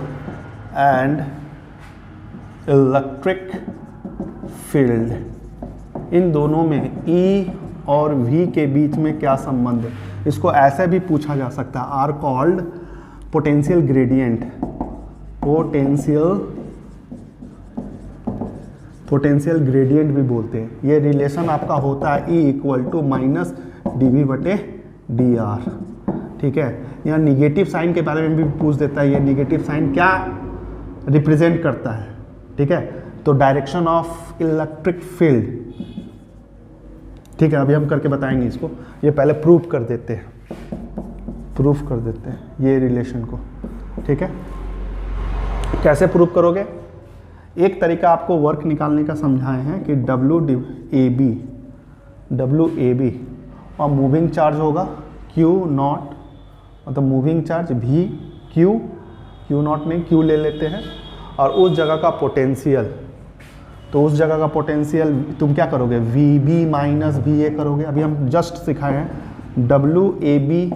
A: and electric field, इन दोनों में E और V के बीच में क्या संबंध है। इसको ऐसे भी पूछा जा सकता है, R called potential gradient, potential gradient भी बोलते हैं। ये रिलेशन आपका होता है E equal to minus dV बटे dr, ठीक है। यहाँ निगेटिव साइन के बारे में भी पूछ देता है, ये निगेटिव साइन क्या रिप्रेजेंट करता है, ठीक है, तो डायरेक्शन ऑफ इलेक्ट्रिक फील्ड, ठीक है। अभी हम करके बताएंगे इसको, ये पहले प्रूफ कर देते हैं ये रिलेशन को, ठीक है। कैसे प्रूफ करोगे, एक तरीका आपको वर्क निकालने का समझाए हैं कि WAB और मूविंग चार्ज होगा Q0, मतलब मूविंग चार्ज V, Q0 नहीं Q ले लेते हैं, और उस जगह का पोटेंशियल, तो उस जगह का पोटेंशियल तुम क्या करोगे, VB माइनस VA करोगे। अभी हम जस्ट सिखाए हैं WAB,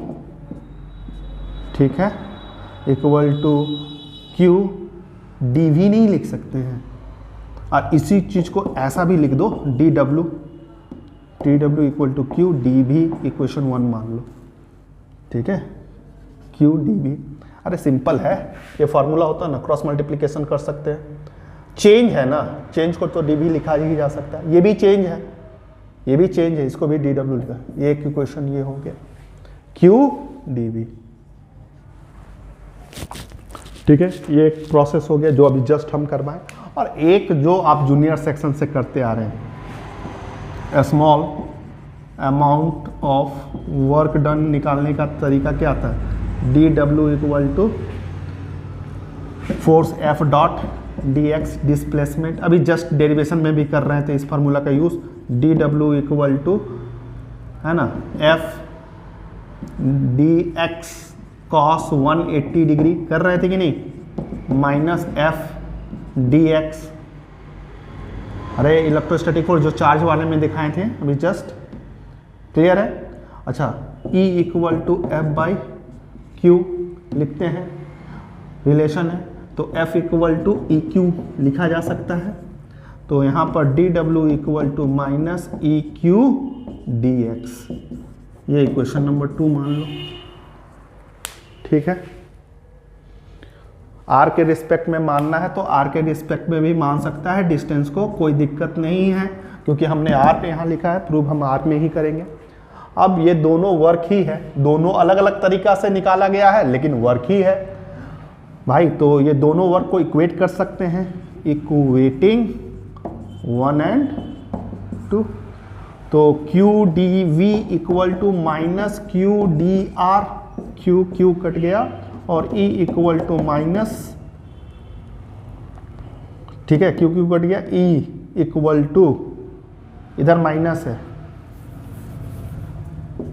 A: ठीक है, इक्वल टू Q, DV नहीं लिख सकते हैं, और इसी चीज़ को ऐसा भी लिख दो TW equal to Q DV, equation 1 मान लो, ठीक है, Q DV। अरे सिंपल है, ये फॉर्मूला होता है ना, क्रॉस मल्टीप्लिकेशन कर सकते हैं। चेंज है ना, चेंज को तो DV लिखा ही जा सकता है, ये भी चेंज है, इसको भी DW लिखा, ये एक इक्वेशन ये हो गया। Q dV। ठीक है, ये एक प्रोसेस हो गया जो अभी जस्ट हम करवाएं। और एक जो आप जूनियर सेक्शन से करते आ रहे हैं, small amount of work done निकालने का तरीका क्या आता है, dW equal to force F dot dx displacement. अभी जस्ट डेरिवेशन में भी कर रहे थे इस फार्मूला का यूज, dW इक्वल टू है ना F dx cos 180 डिग्री कर रहे थे कि नहीं, माइनस F dx, अरे इलेक्ट्रोस्टैटिक फोर्स जो चार्ज वाले में दिखाए थे अभी जस्ट, क्लियर है। अच्छा, E equal to F by Q लिखते हैं, रिलेशन है, तो F इक्वल टू EQ लिखा जा सकता है। तो यहाँ पर dW equal to minus EQ dx, ये इक्वेशन नंबर 2 मान लो। ठीक है, R के रिस्पेक्ट में मानना है तो R के रिस्पेक्ट में भी मान सकता है डिस्टेंस को, कोई दिक्कत नहीं है, क्योंकि हमने R पे यहाँ लिखा है, प्रूव हम R में ही करेंगे। अब ये दोनों वर्क ही है, दोनों अलग अलग तरीका से निकाला गया है लेकिन वर्क ही है भाई। तो ये दोनों वर्क को इक्वेट कर सकते हैं, इक्वेटिंग 1 and 2। तो Q D V equal to minus Q D R, Q Q cut गया, और E इक्वल टू माइनस, ठीक है, क्यू क्यू कट गया, E इक्वल टू, इधर माइनस है,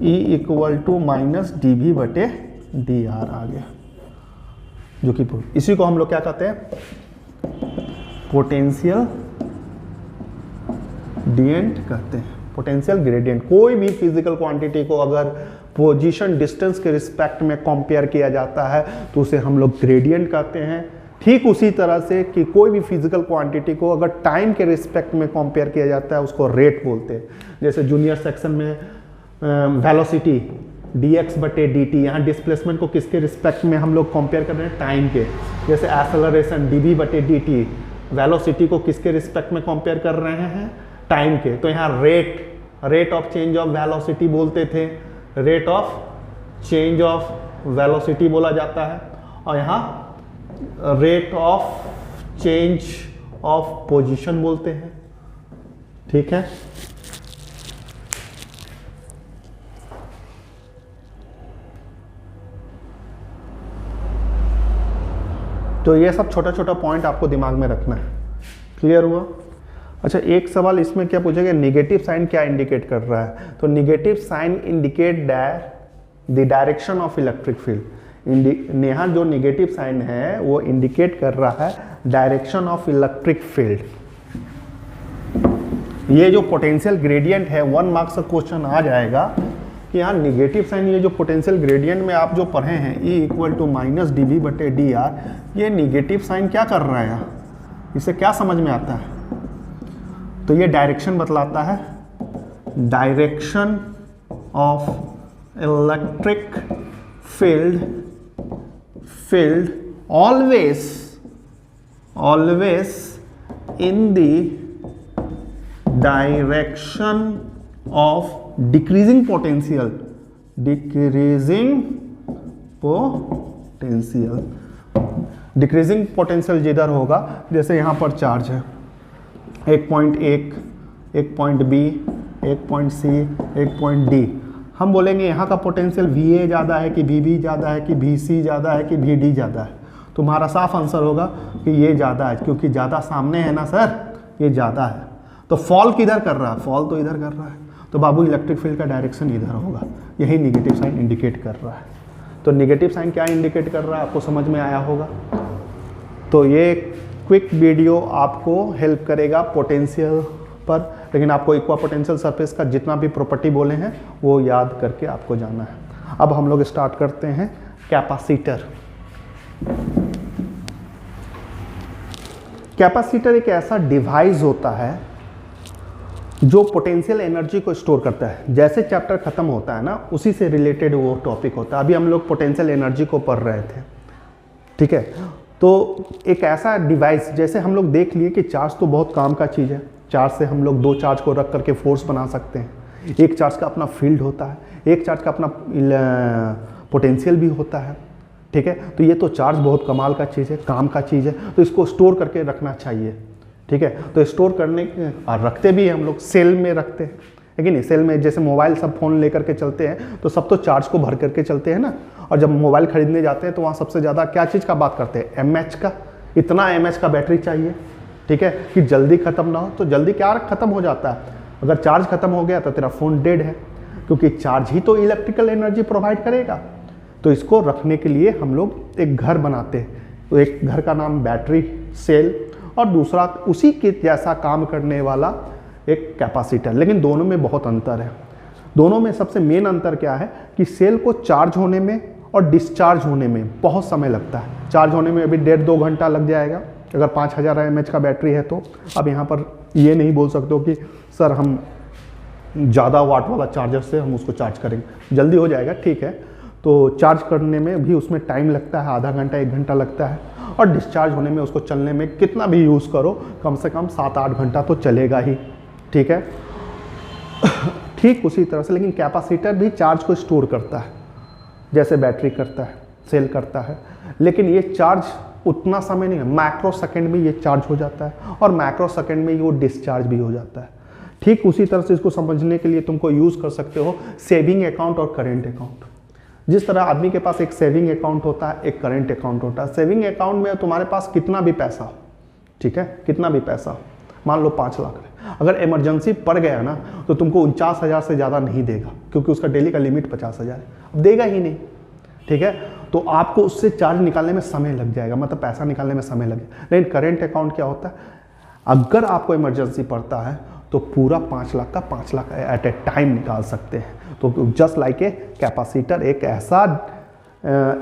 A: E equal to minus D V बटे D R आ गया, जो कि इसी को हम लोग क्या कहते हैं, पोटेंशियल ग्रेडियंट कहते हैं। पोटेंशियल ग्रेडियंट, कोई भी फिजिकल क्वांटिटी को अगर पोजीशन डिस्टेंस के रिस्पेक्ट में कंपेयर किया जाता है तो उसे हम लोग ग्रेडियंट कहते हैं। ठीक उसी तरह से कि कोई भी फिजिकल क्वांटिटी को अगर टाइम के रिस्पेक्ट में कंपेयर किया जाता है उसको रेट बोलते हैं। जैसे जूनियर सेक्शन में वेलोसिटी dx बटे dt, यहाँ डिस्प्लेसमेंट को किसके रिस्पेक्ट में हम लोग कंपेयर कर रहे हैं, टाइम के। जैसे एक्सेलरेशन dv बटे dt, वेलोसिटी को किसके रिस्पेक्ट में कंपेयर कर रहे हैं, टाइम के। तो यहाँ rate of change of velocity बोलते थे, rate of change of velocity बोला जाता है, और यहाँ rate of change of position बोलते हैं। ठीक है, तो ये सब छोटा छोटा पॉइंट आपको दिमाग में रखना है। क्लियर हुआ। अच्छा, एक सवाल इसमें क्या पूछेगा, नेगेटिव साइन क्या इंडिकेट कर रहा है, तो negative sign indicate the direction of electric field. यहाँ जो नेगेटिव साइन है वो इंडिकेट कर रहा है डायरेक्शन ऑफ इलेक्ट्रिक फील्ड। ये जो पोटेंशियल ग्रेडियंट है, 1 मार्क्स का क्वेश्चन आ जाएगा कि यहाँ नेगेटिव साइन, ये जो पोटेंशियल ग्रेडियंट में आप जो पढ़े हैं E equal to minus D V बटे डी आर, ये नेगेटिव साइन क्या कर रहा है यहाँ, इसे क्या समझ में आता है, तो ये डायरेक्शन बतलाता है, direction of electric field always in the direction of decreasing potential, decreasing potential जिधर होगा, जैसे यहाँ पर चार्ज है, एक पॉइंट एक पॉइंट बी, एक पॉइंट सी, एक पॉइंट डी, हम बोलेंगे यहाँ का पोटेंशियल VA ज़्यादा है कि VB ज़्यादा है कि VC ज़्यादा है कि VD ज़्यादा है। तुम्हारा साफ आंसर होगा कि ये ज़्यादा है, क्योंकि ज़्यादा सामने है ना सर, ये ज़्यादा है। तो फॉल किधर कर रहा है, फॉल तो इधर कर रहा है, तो बाबू इलेक्ट्रिक फील्ड का डायरेक्शन इधर होगा, यही नेगेटिव साइन इंडिकेट कर रहा है। तो नेगेटिव साइन क्या इंडिकेट कर रहा है आपको समझ में आया होगा। तो ये क्विक वीडियो आपको हेल्प करेगा पोटेंशियल पर, लेकिन आपको इक्वा पोटेंशियल सरफेस का जितना भी प्रॉपर्टी बोले हैं वो याद करके आपको जाना है। अब हम लोग स्टार्ट करते हैं कैपेसिटर। कैपेसिटर एक ऐसा डिवाइस होता है जो पोटेंशियल एनर्जी को स्टोर करता है। जैसे चैप्टर खत्म होता है ना, उसी से रिलेटेड वो टॉपिक होता है। अभी हम लोग पोटेंशियल एनर्जी को पढ़ रहे थे, ठीक है। तो एक ऐसा डिवाइस, जैसे हम लोग देख लिए कि चार्ज तो बहुत काम का चीज़ है, चार्ज से हम लोग 2 चार्ज को रख करके फोर्स बना सकते हैं। एक चार्ज का अपना फील्ड होता है, एक चार्ज का अपना पोटेंशियल भी होता है, ठीक है। तो ये तो चार्ज बहुत कमाल का चीज़ है, काम का चीज़ है, तो इसको स्टोर करके रखना चाहिए, ठीक है। तो स्टोर करने और रखते भी हैं हम लोग, सेल में रखते हैं, है कि नहीं। सेल में जैसे मोबाइल सब फ़ोन लेकर के चलते हैं तो सब तो चार्ज को भर करके चलते हैं ना, और जब मोबाइल खरीदने जाते हैं तो वहाँ सबसे ज़्यादा क्या चीज़ का बात करते हैं, mAh का, इतना mAh का बैटरी चाहिए, ठीक है, कि जल्दी ख़त्म ना हो। तो जल्दी क्या ख़त्म हो जाता है, अगर चार्ज ख़त्म हो गया तो तेरा फ़ोन डेड है, क्योंकि चार्ज ही तो इलेक्ट्रिकल एनर्जी प्रोवाइड करेगा। तो इसको रखने के लिए हम लोग एक घर बनाते हैं, तो एक घर का नाम बैटरी सेल, और दूसरा उसी के जैसा काम करने वाला एक कैपेसिटर। लेकिन दोनों में बहुत अंतर है। दोनों में सबसे मेन अंतर क्या है कि सेल को चार्ज होने में और डिस्चार्ज होने में बहुत समय लगता है। चार्ज होने में अभी 1.5-2 घंटा लग जाएगा अगर 5000 mAh का बैटरी है तो। अब यहाँ पर ये नहीं बोल सकते हो कि सर हम ज़्यादा वाट वाला चार्जर से हम उसको चार्ज करेंगे, जल्दी हो जाएगा, ठीक है। तो चार्ज करने में भी उसमें टाइम लगता है, आधा घंटा 1 घंटा लगता है, और डिस्चार्ज होने में उसको चलने में कितना भी यूज़ करो कम से कम 7-8 घंटा तो चलेगा ही, ठीक है। ठीक उसी तरह से लेकिन कैपेसिटर भी चार्ज को स्टोर करता है जैसे बैटरी करता है, सेल करता है, लेकिन ये चार्ज उतना समय नहीं है, माइक्रो सेकेंड में ये चार्ज हो जाता है और माइक्रो सेकेंड में वो डिस्चार्ज भी हो जाता है। ठीक उसी तरह से इसको समझने के लिए तुमको यूज़ कर सकते हो सेविंग अकाउंट और करेंट अकाउंट। जिस तरह आदमी के पास एक सेविंग अकाउंट होता है, एक करेंट अकाउंट होता है। सेविंग अकाउंट में तुम्हारे पास कितना भी पैसा हो, ठीक है, कितना भी पैसा हो, मान लो 5 लाख है, अगर इमरजेंसी पड़ गया ना तो तुमको 49,000 से ज़्यादा नहीं देगा, क्योंकि उसका डेली का लिमिट 50,000 है, अब देगा ही नहीं, ठीक है। तो आपको उससे चार्ज निकालने में समय लग जाएगा, मतलब पैसा निकालने में समय लगेगा। लेकिन करेंट अकाउंट क्या होता है, अगर आपको इमरजेंसी पड़ता है तो पूरा 5 लाख का 5 लाख एट ए टाइम निकाल सकते हैं। तो जस्ट लाइक ए कैपेसिटर एक ऐसा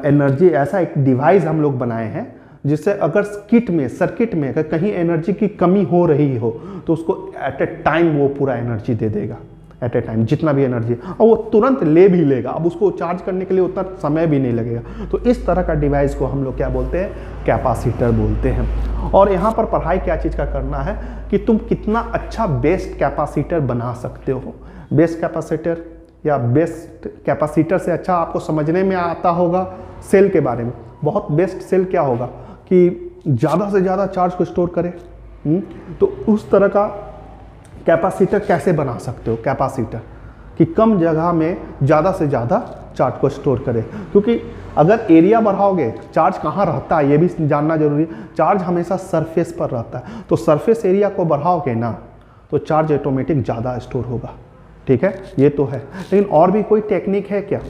A: एनर्जी, ऐसा एक डिवाइस हम लोग बनाए हैं जिससे अगर सर्किट में अगर कहीं एनर्जी की कमी हो रही हो तो उसको एट ए टाइम वो पूरा एनर्जी दे देगा, एट ए टाइम जितना भी एनर्जी, और वो तुरंत ले भी लेगा। अब उसको चार्ज करने के लिए उतना समय भी नहीं लगेगा। तो इस तरह का डिवाइस को हम लोग क्या बोलते हैं, कैपेसिटर बोलते हैं। और यहाँ पर पढ़ाई क्या चीज़ का करना है कि तुम कितना अच्छा बेस्ट कैपेसिटर बना सकते हो। बेस्ट कैपेसिटर या बेस्ट कैपेसिटर से अच्छा आपको समझने में आता होगा सेल के बारे में। बहुत बेस्ट सेल क्या होगा कि ज़्यादा से ज़्यादा चार्ज को स्टोर करे। तो उस तरह का कैपेसिटर कैसे बना सकते हो, कैपेसिटर कि कम जगह में ज़्यादा से ज़्यादा चार्ज को स्टोर करे। क्योंकि अगर एरिया बढ़ाओगे, चार्ज कहाँ रहता है ये भी जानना जरूरी है। चार्ज हमेशा सरफेस पर रहता है, तो सरफेस एरिया को बढ़ाओगे ना तो चार्ज ऑटोमेटिक ज़्यादा स्टोर होगा, ठीक है। ये तो है, लेकिन और भी कोई टेक्निक है क्या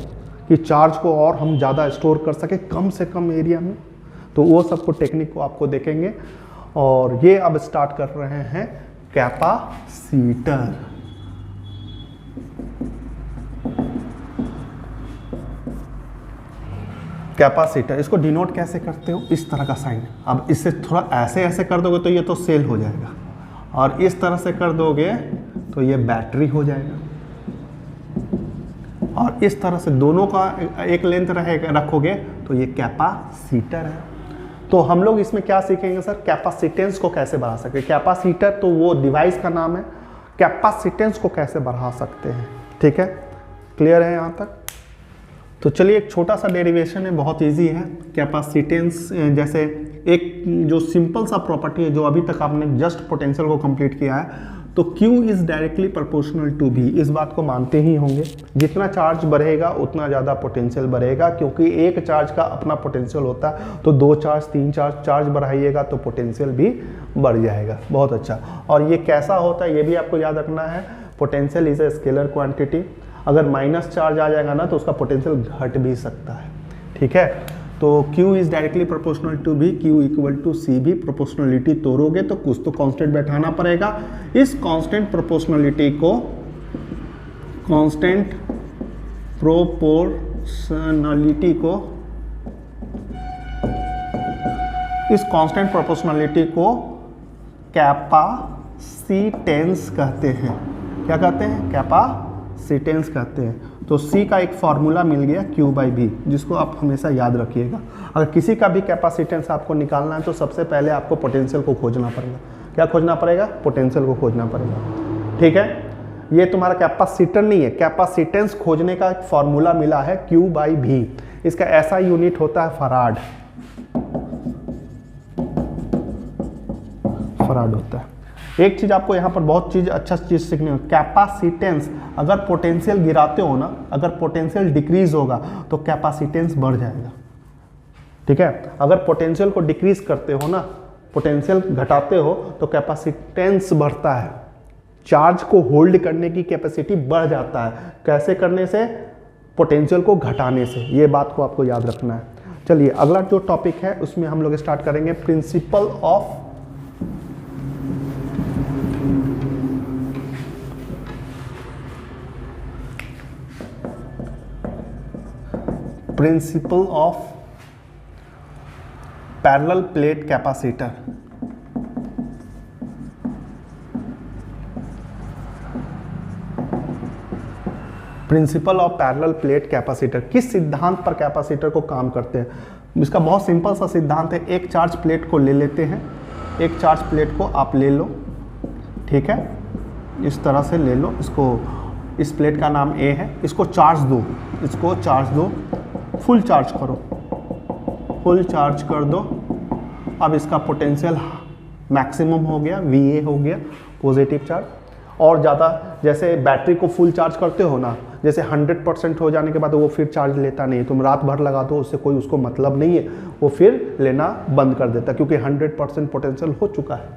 A: कि चार्ज को और हम ज़्यादा स्टोर कर सके कम से कम एरिया में? तो वो सबको टेक्निक को आपको देखेंगे। और ये अब स्टार्ट कर रहे हैं कैपेसिटर। कैपेसिटर इसको डिनोट कैसे करते हो, इस तरह का साइन। अब इससे थोड़ा ऐसे ऐसे कर दोगे तो ये तो सेल हो जाएगा, और इस तरह से कर दोगे तो ये बैटरी हो जाएगा, और इस तरह से दोनों का एक लेंथ रखोगे तो ये कैपेसिटर है। तो हम लोग इसमें क्या सीखेंगे सर, कैपेसिटेंस को कैसे बढ़ा सकते हैं। कैपेसिटर तो वो डिवाइस का नाम है, कैपेसिटेंस को कैसे बढ़ा सकते हैं, ठीक है। क्लियर है यहाँ तक? तो चलिए एक छोटा सा डेरिवेशन है, बहुत इजी है। कैपेसिटेंस जैसे एक जो सिंपल सा प्रॉपर्टी है जो अभी तक आपने जस्ट पोटेंशियल को कंप्लीट किया है, तो Q is directly proportional to V, इस बात को मानते ही होंगे। जितना चार्ज बढ़ेगा उतना ज़्यादा पोटेंशियल बढ़ेगा, क्योंकि एक चार्ज का अपना पोटेंशियल होता है। तो 2 चार्ज 3 चार्ज बढ़ाइएगा तो पोटेंशियल भी बढ़ जाएगा। बहुत अच्छा। और ये कैसा होता है ये भी आपको याद रखना है। Potential is a scalar quantity, अगर माइनस चार्ज आ जाएगा ना तो उसका पोटेंशियल घट भी सकता है, ठीक है। तो Q is directly proportional to V, Q equal to C भी। प्रोपोर्शनलिटी तोड़ोगे तो कुछ तो कांस्टेंट बैठाना पड़ेगा। इस कांस्टेंट प्रोपोर्शनलिटी को कैपेसिटेंस कहते हैं। क्या कहते हैं? कैपेसिटेंस कहते हैं। तो C का एक फार्मूला मिल गया Q/V, जिसको आप हमेशा याद रखिएगा। अगर किसी का भी कैपेसिटेंस आपको निकालना है तो सबसे पहले आपको पोटेंशियल को खोजना पड़ेगा। क्या खोजना पड़ेगा? पोटेंशियल को खोजना पड़ेगा, ठीक है। ये तुम्हारा कैपेसिटर नहीं है, कैपेसिटेंस खोजने का एक फॉर्मूला मिला है Q/V। इसका ऐसा यूनिट होता है फराड होता है। एक चीज आपको यहाँ पर बहुत चीज अच्छा चीज सीखनी हो, कैपेसिटेंस, अगर पोटेंशियल गिराते हो ना, अगर पोटेंशियल डिक्रीज होगा तो कैपेसिटेंस बढ़ जाएगा। ठीक है, अगर पोटेंशियल को डिक्रीज करते हो ना, पोटेंशियल घटाते हो तो कैपेसिटेंस बढ़ता है, चार्ज को होल्ड करने की कैपेसिटी बढ़ जाता है। कैसे करने से? पोटेंशियल को घटाने से। ये बात को आपको याद रखना है। चलिए अगला जो टॉपिक है उसमें हम लोग स्टार्ट करेंगे principle of parallel plate capacitor. Principle of parallel plate capacitor किस सिद्धांत पर कैपेसिटर को काम करते हैं? इसका बहुत सिंपल सा सिद्धांत है। एक चार्ज प्लेट को ले लेते हैं, एक चार्ज प्लेट को आप ले लो, ठीक है, इस तरह से ले लो इसको, इस प्लेट का नाम A है, इसको चार्ज दो, इसको चार्ज दो, फुल चार्ज करो, फुल चार्ज कर दो। अब इसका पोटेंशियल मैक्सिमम हो गया, VA हो गया, पॉजिटिव चार्ज। और ज़्यादा जैसे बैटरी को फुल चार्ज करते हो ना, जैसे 100% हो जाने के बाद वो फिर चार्ज लेता नहीं, तुम रात भर लगा दो उससे कोई उसको मतलब नहीं है, वो फिर लेना बंद कर देता क्योंकि 100% पोटेंशियल हो चुका है।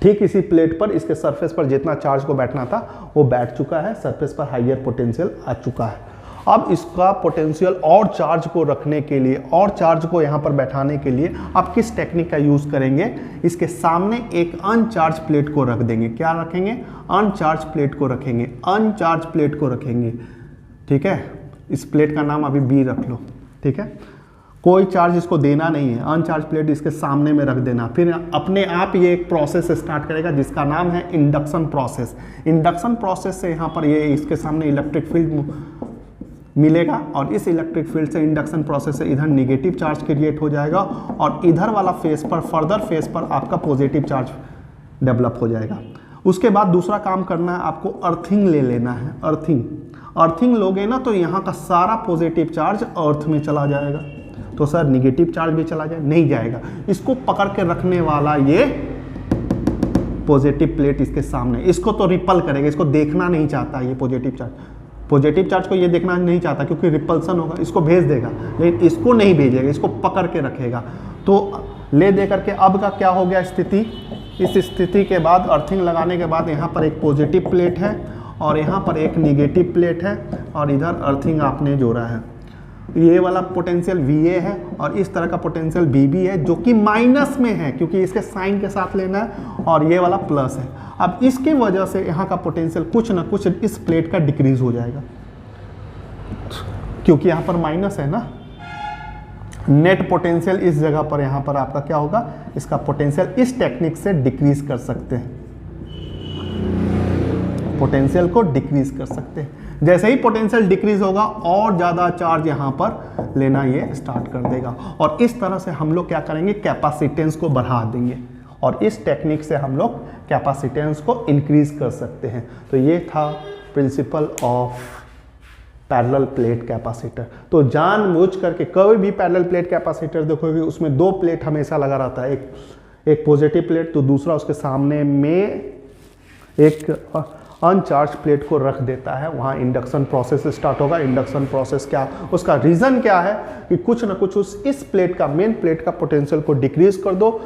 A: ठीक इसी प्लेट पर इसके सरफेस पर जितना चार्ज को बैठना था वो बैठ चुका है, सरफेस पर हाइयर पोटेंशियल आ चुका है। अब इसका पोटेंशियल और चार्ज को रखने के लिए और चार्ज को यहाँ पर बैठाने के लिए आप किस टेक्निक का यूज़ करेंगे? इसके सामने एक अनचार्ज प्लेट को रख देंगे। क्या रखेंगे? अनचार्ज प्लेट को रखेंगे, अनचार्ज प्लेट को रखेंगे। ठीक है, इस प्लेट का नाम अभी B रख लो। ठीक है, कोई चार्ज इसको देना नहीं है, अनचार्ज प्लेट इसके सामने में रख देना। फिर अपने आप ये एक प्रोसेस स्टार्ट करेगा जिसका नाम है इंडक्शन प्रोसेस। इंडक्शन प्रोसेस से यहाँ पर ये इसके सामने इलेक्ट्रिक फील्ड मिलेगा और इस इलेक्ट्रिक फील्ड से इंडक्शन प्रोसेस से इधर नेगेटिव चार्ज क्रिएट हो जाएगा और इधर वाला फेस पर, फर्दर फेस पर आपका पॉजिटिव चार्ज डेवलप हो जाएगा। उसके बाद दूसरा काम करना है, आपको अर्थिंग ले लेना है। अर्थिंग, अर्थिंग लोगे ना तो यहाँ का सारा पॉजिटिव चार्ज अर्थ में चला जाएगा। तो सर निगेटिव चार्ज भी चला जाए? नहीं जाएगा। इसको पकड़ के रखने वाला ये पॉजिटिव प्लेट इसके सामने, इसको तो रिपल करेगा, इसको देखना नहीं चाहता ये पॉजिटिव चार्ज। पॉजिटिव चार्ज को ये देखना नहीं चाहता क्योंकि रिपल्सन होगा, इसको भेज देगा, लेकिन इसको नहीं भेजेगा, इसको पकड़ के रखेगा। तो ले दे करके अब का क्या हो गया स्थिति? इस स्थिति के बाद अर्थिंग लगाने के बाद यहाँ पर एक पॉजिटिव प्लेट है और यहाँ पर एक निगेटिव प्लेट है और इधर अर्थिंग आपने जोड़ा है। ये वाला पोटेंशियल VA है और इस तरह का पोटेंशियल BB है जो कि माइनस में है क्योंकि इसके साइन के साथ लेना है, और ये वाला प्लस है। अब इसके वजह से यहाँ का पोटेंशियल कुछ ना कुछ इस प्लेट का डिक्रीज हो जाएगा क्योंकि यहाँ पर माइनस है ना। नेट पोटेंशियल इस जगह पर यहाँ पर आपका क्या होगा? इसका पोटेंशियल इस टेक्निक से डिक्रीज कर सकते हैं, पोटेंशियल को डिक्रीज कर सकते हैं। जैसे ही पोटेंशियल डिक्रीज होगा और ज़्यादा चार्ज यहाँ पर लेना ये स्टार्ट कर देगा और इस तरह से हम लोग क्या करेंगे? कैपेसिटेंस को बढ़ा देंगे और इस टेक्निक से हम लोग कैपेसिटेंस को इंक्रीज कर सकते हैं। तो ये था principle of parallel plate capacitor. तो जानबूझ करके कोई भी पैरेलल प्लेट कैपेसिटर देखोगे उसमें दो प्लेट हमेशा लगा रहता है, एक पॉजिटिव प्लेट तो दूसरा उसके सामने में एक अनचार्ज प्लेट को रख देता है। वहाँ इंडक्शन प्रोसेस स्टार्ट होगा। इंडक्शन प्रोसेस क्या, उसका रीज़न क्या है कि कुछ ना कुछ इस प्लेट का, मेन प्लेट का पोटेंशियल को डिक्रीज कर दो।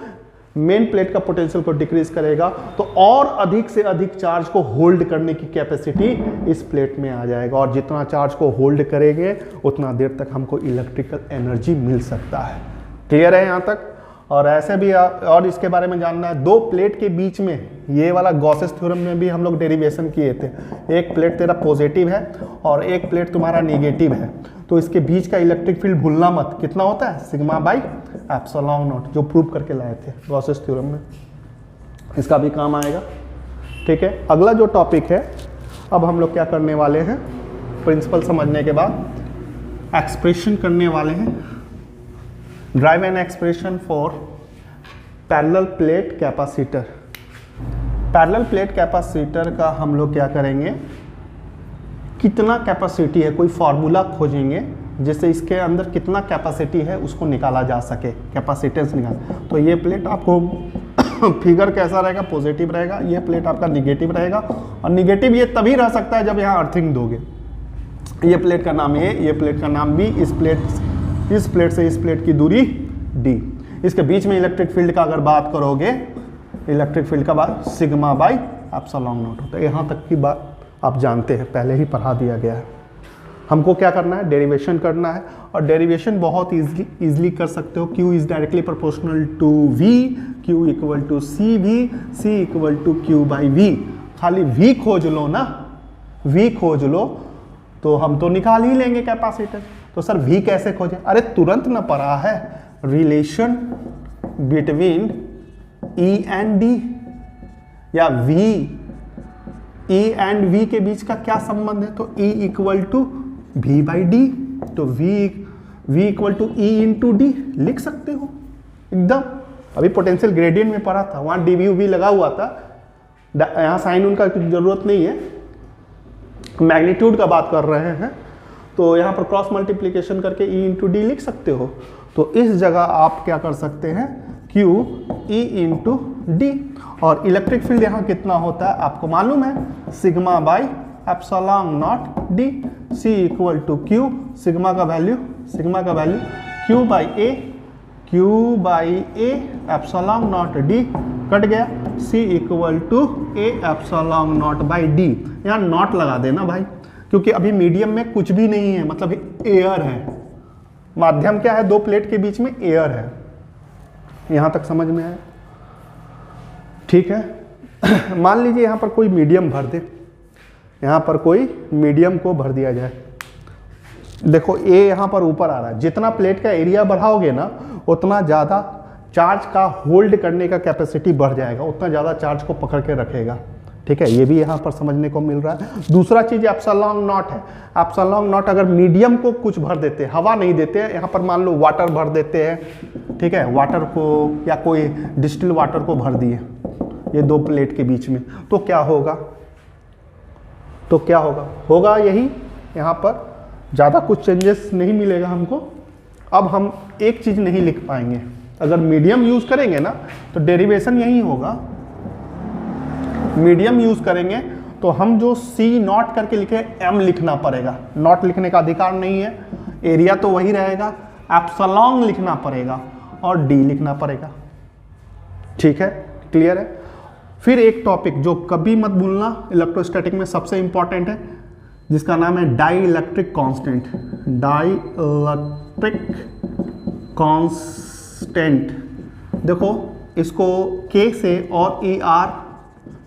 A: मेन प्लेट का पोटेंशियल को डिक्रीज करेगा तो और अधिक से अधिक चार्ज को होल्ड करने की कैपेसिटी इस प्लेट में आ जाएगा और जितना चार्ज को होल्ड करेंगे उतना देर तक हमको इलेक्ट्रिकल एनर्जी मिल सकता है। क्लियर है यहाँ तक? और ऐसे भी और इसके बारे में जानना है, दो प्लेट के बीच में, ये वाला गॉसेस थ्योरम में भी हम लोग डेरिवेशन किए थे। एक प्लेट तेरा पॉजिटिव है और एक प्लेट तुम्हारा नेगेटिव है, तो इसके बीच का इलेक्ट्रिक फील्ड भूलना मत। कितना होता है? सिग्मा बाई एप्सिलॉन नॉट, जो प्रूव करके लाए थे गॉसेस थ्योरम में। इसका भी काम आएगा। ठीक है, अगला जो टॉपिक है, अब हम लोग क्या करने वाले हैं? प्रिंसिपल समझने के बाद एक्सप्रेशन करने वाले हैं। Drive an expression for parallel plate capacitor. Parallel plate capacitor का हम लोग क्या करेंगे, कितना कैपेसिटी है कोई फार्मूला खोजेंगे जिससे इसके अंदर कितना कैपेसिटी है उसको निकाला जा सके, कैपेसिटेंस निकाल। तो ये प्लेट आपको फिगर कैसा रहेगा, पॉजिटिव रहेगा, ये प्लेट आपका निगेटिव रहेगा। और निगेटिव ये तभी रह सकता है जब यहाँ अर्थिंग दोगे। ये प्लेट का नाम ए, ये प्लेट का नाम बी, इस प्लेट से इस प्लेट की दूरी डी। इसके बीच में इलेक्ट्रिक फील्ड का अगर बात करोगे, इलेक्ट्रिक फील्ड का बात सिग्मा बाई एप्सिलॉन नॉट होता है। यहाँ तक की बात आप जानते हैं, पहले ही पढ़ा दिया गया है। हमको क्या करना है, डेरिवेशन करना है। और डेरिवेशन बहुत इजीली कर सकते हो। Q is directly proportional to V, Q equal to C V, C equal to Q by V। खाली V खोज लो ना, V खोज लो तो हम तो निकाल ही लेंगे कैपेसिटर। तो सर V कैसे खोजे, अरे तुरंत ना पढ़ा है, relation between E and D या E एंड V के बीच का क्या संबंध है। तो E equal to V by D, तो V equal to E into D लिख सकते हो एकदम। अभी पोटेंशियल ग्रेडियंट में पढ़ा था, वहाँ dV लगा हुआ था, यहाँ साइन उनका जरूरत नहीं है, मैग्नीट्यूड का बात कर रहे हैं। तो यहाँ पर क्रॉस मल्टीप्लीकेशन करके E इंटू डी लिख सकते हो। तो इस जगह आप क्या कर सकते हैं, Q E इंटू डी। और इलेक्ट्रिक फील्ड यहाँ कितना होता है आपको मालूम है, sigma by epsilon naught D. C equal to Q, sigma का value Q by A epsilon naught D cut गया। C equal to A epsilon naught by D. यहाँ नॉट लगा देना भाई, क्योंकि अभी मीडियम में कुछ भी नहीं है, मतलब एयर है। माध्यम क्या है, दो प्लेट के बीच में एयर है। यहाँ तक समझ में आया, ठीक है। मान लीजिए यहाँ पर कोई मीडियम भर दे, यहाँ पर कोई मीडियम को भर दिया जाए। देखो A यहाँ पर ऊपर आ रहा है, जितना प्लेट का एरिया बढ़ाओगे ना उतना ज़्यादा चार्ज का होल्ड करने का कैपेसिटी बढ़ जाएगा, उतना ज़्यादा चार्ज को पकड़ के रखेगा, ठीक है। ये भी यहाँ पर समझने को मिल रहा है। दूसरा चीज़ एप्सिलॉन नॉट है। एप्सिलॉन नॉट अगर मीडियम को कुछ भर देते हैं, हवा नहीं देते हैं, यहाँ पर मान लो वाटर भर देते हैं, ठीक है, वाटर को या कोई डिस्टिल वाटर को भर दिए ये दो प्लेट के बीच में, तो क्या होगा, होगा यही, यहाँ पर ज़्यादा कुछ चेंजेस नहीं मिलेगा हमको। अब हम एक चीज़ नहीं लिख पाएंगे, अगर मीडियम यूज़ करेंगे ना तो डेरिवेशन यही होगा। मीडियम यूज़ करेंगे तो हम जो C नॉट करके लिखे M लिखना पड़ेगा, नॉट लिखने का अधिकार नहीं है, एरिया तो वही रहेगा, एप्सिलॉन लिखना पड़ेगा और D लिखना पड़ेगा, ठीक है, क्लियर है। फिर एक टॉपिक जो कभी मत भूलना, इलेक्ट्रोस्टैटिक में सबसे इंपॉर्टेंट है, जिसका नाम है dielectric constant. Dielectric constant, देखो इसको K से और ER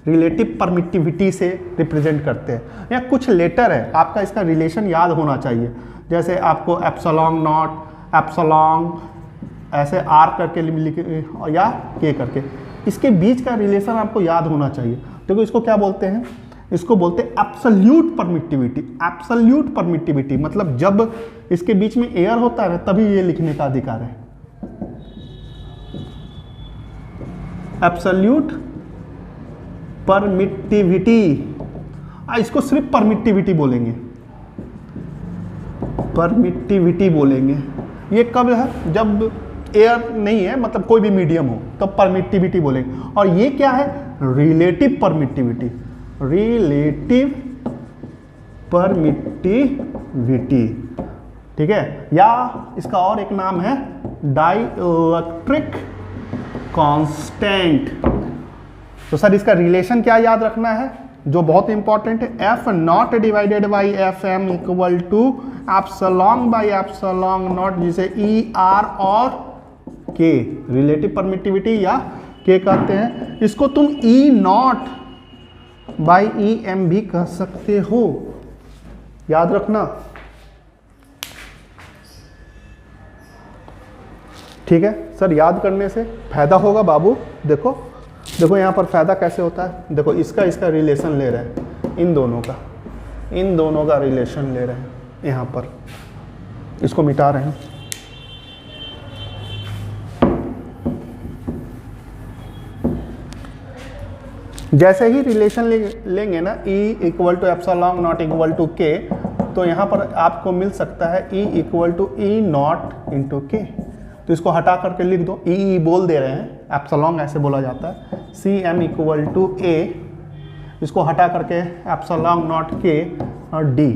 A: रिलेटिव परमिटिविटी से रिप्रेजेंट करते हैं। या कुछ लेटर है, आपका इसका रिलेशन याद होना चाहिए, जैसे आपको एप्सिलॉन नॉट, एप्सिलॉन ऐसे R करके लिखे या K करके, इसके बीच का रिलेशन आपको याद होना चाहिए। देखो इसको क्या बोलते हैं, इसको बोलते हैं एब्सोल्यूट परमिटिविटी। एब्सोल्यूट परमिटिविटी मतलब जब इसके बीच में एयर होता है तभी ये लिखने का अधिकार है। एब्सोल्यूट परमिटिविटी, इसको सिर्फ परमिटिविटी बोलेंगे, परमिटिविटी बोलेंगे। ये कब है, जब एयर नहीं है, मतलब कोई भी मीडियम हो तब परमिटिविटी बोलेंगे। और ये क्या है, रिलेटिव परमिटिविटी, रिलेटिव परमिटिविटी, ठीक है। या इसका और एक नाम है डाइइलेक्ट्रिक कांस्टेंट। तो सर इसका रिलेशन क्या याद रखना है, जो बहुत इंपॉर्टेंट है, F naught divided by F M equal to epsilon by epsilon naught, जिसे ई आर और के रिलेटिव परमिटिविटी या के कहते हैं। इसको तुम ई नॉट बाई ई एम भी कह सकते हो, याद रखना, ठीक है। सर याद करने से फायदा होगा बाबू। देखो देखो यहाँ पर फायदा कैसे होता है, देखो इसका रिलेशन ले रहे हैं, इन दोनों का रिलेशन ले रहे हैं, यहाँ पर इसको मिटा रहे हैं। जैसे ही रिलेशन लेंगे ना E equal to epsilon naught equal to K, तो यहाँ पर आपको मिल सकता है E equal to E naught into K. तो इसको हटा करके लिख दो, ई बोल दे रहे हैं, एप्सिलॉन ऐसे बोला जाता है। सी एम इक्वल टू ए, इसको हटा करके एप्सिलॉन नॉट के और डी।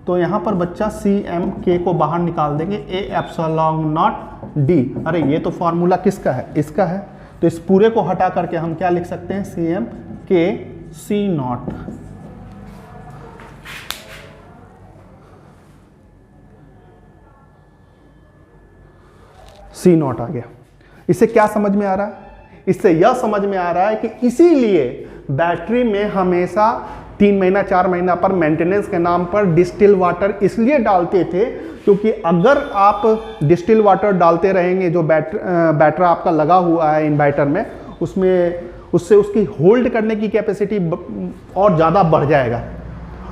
A: तो यहाँ पर बच्चा सी एम के को बाहर निकाल देंगे, ए एप्सिलॉन नॉट डी। अरे ये तो फॉर्मूला किसका है, इसका है। तो इस पूरे को हटा करके हम क्या लिख सकते हैं, सी एम के सी नॉट। सी नॉट आ गया। इससे क्या समझ में आ रहा है, इससे यह समझ में आ रहा है कि इसीलिए बैटरी में हमेशा 3 महीना 4 महीना पर मेंटेनेंस के नाम पर डिस्टिल वाटर इसलिए डालते थे, क्योंकि अगर आप डिस्टिल वाटर डालते रहेंगे, जो बैटरा आपका लगा हुआ है इन्वर्टर में, उससे उसकी होल्ड करने की कैपेसिटी और ज़्यादा बढ़ जाएगा।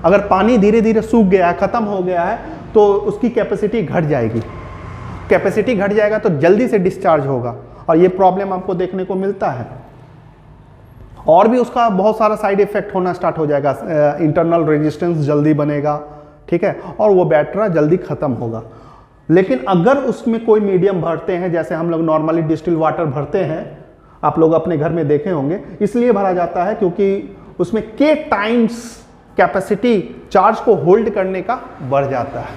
A: अगर पानी धीरे धीरे सूख गया है, ख़त्म हो गया है, तो उसकी कैपेसिटी घट जाएगी। कैपेसिटी घट जाएगा तो जल्दी से डिस्चार्ज होगा, और ये प्रॉब्लम आपको देखने को मिलता है। और भी उसका बहुत सारा साइड इफेक्ट होना स्टार्ट हो जाएगा, इंटरनल रेजिस्टेंस जल्दी बनेगा, ठीक है, और वो बैटरा जल्दी ख़त्म होगा। लेकिन अगर उसमें कोई मीडियम भरते हैं, जैसे हम लोग नॉर्मली डिस्टिल वाटर भरते हैं, आप लोग अपने घर में देखे होंगे, इसलिए भरा जाता है क्योंकि उसमें के टाइम्स कैपेसिटी चार्ज को होल्ड करने का बढ़ जाता है।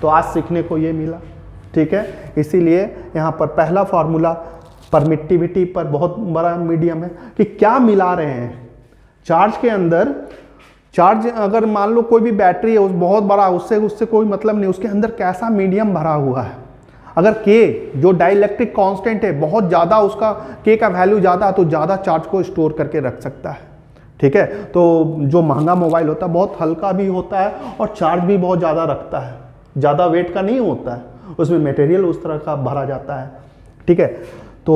A: तो आज सीखने को ये मिला, ठीक है। इसीलिए यहाँ पर पहला फॉर्मूला परमिटिविटी पर बहुत बड़ा मीडियम है कि क्या मिला रहे हैं चार्ज के अंदर। चार्ज अगर मान लो कोई भी बैटरी है उस बहुत बड़ा, उससे कोई मतलब नहीं, उसके अंदर कैसा मीडियम भरा हुआ है। अगर के जो डाइलेक्ट्रिक कांस्टेंट है बहुत ज़्यादा, उसका के का वैल्यू ज़्यादा, तो ज़्यादा चार्ज को स्टोर करके रख सकता है, ठीक है। तो जो महंगा मोबाइल होता है बहुत हल्का भी होता है और चार्ज भी बहुत ज़्यादा रखता है, ज़्यादा वेट का नहीं होता है, उसमें मटेरियल उस तरह का भरा जाता है, ठीक है। तो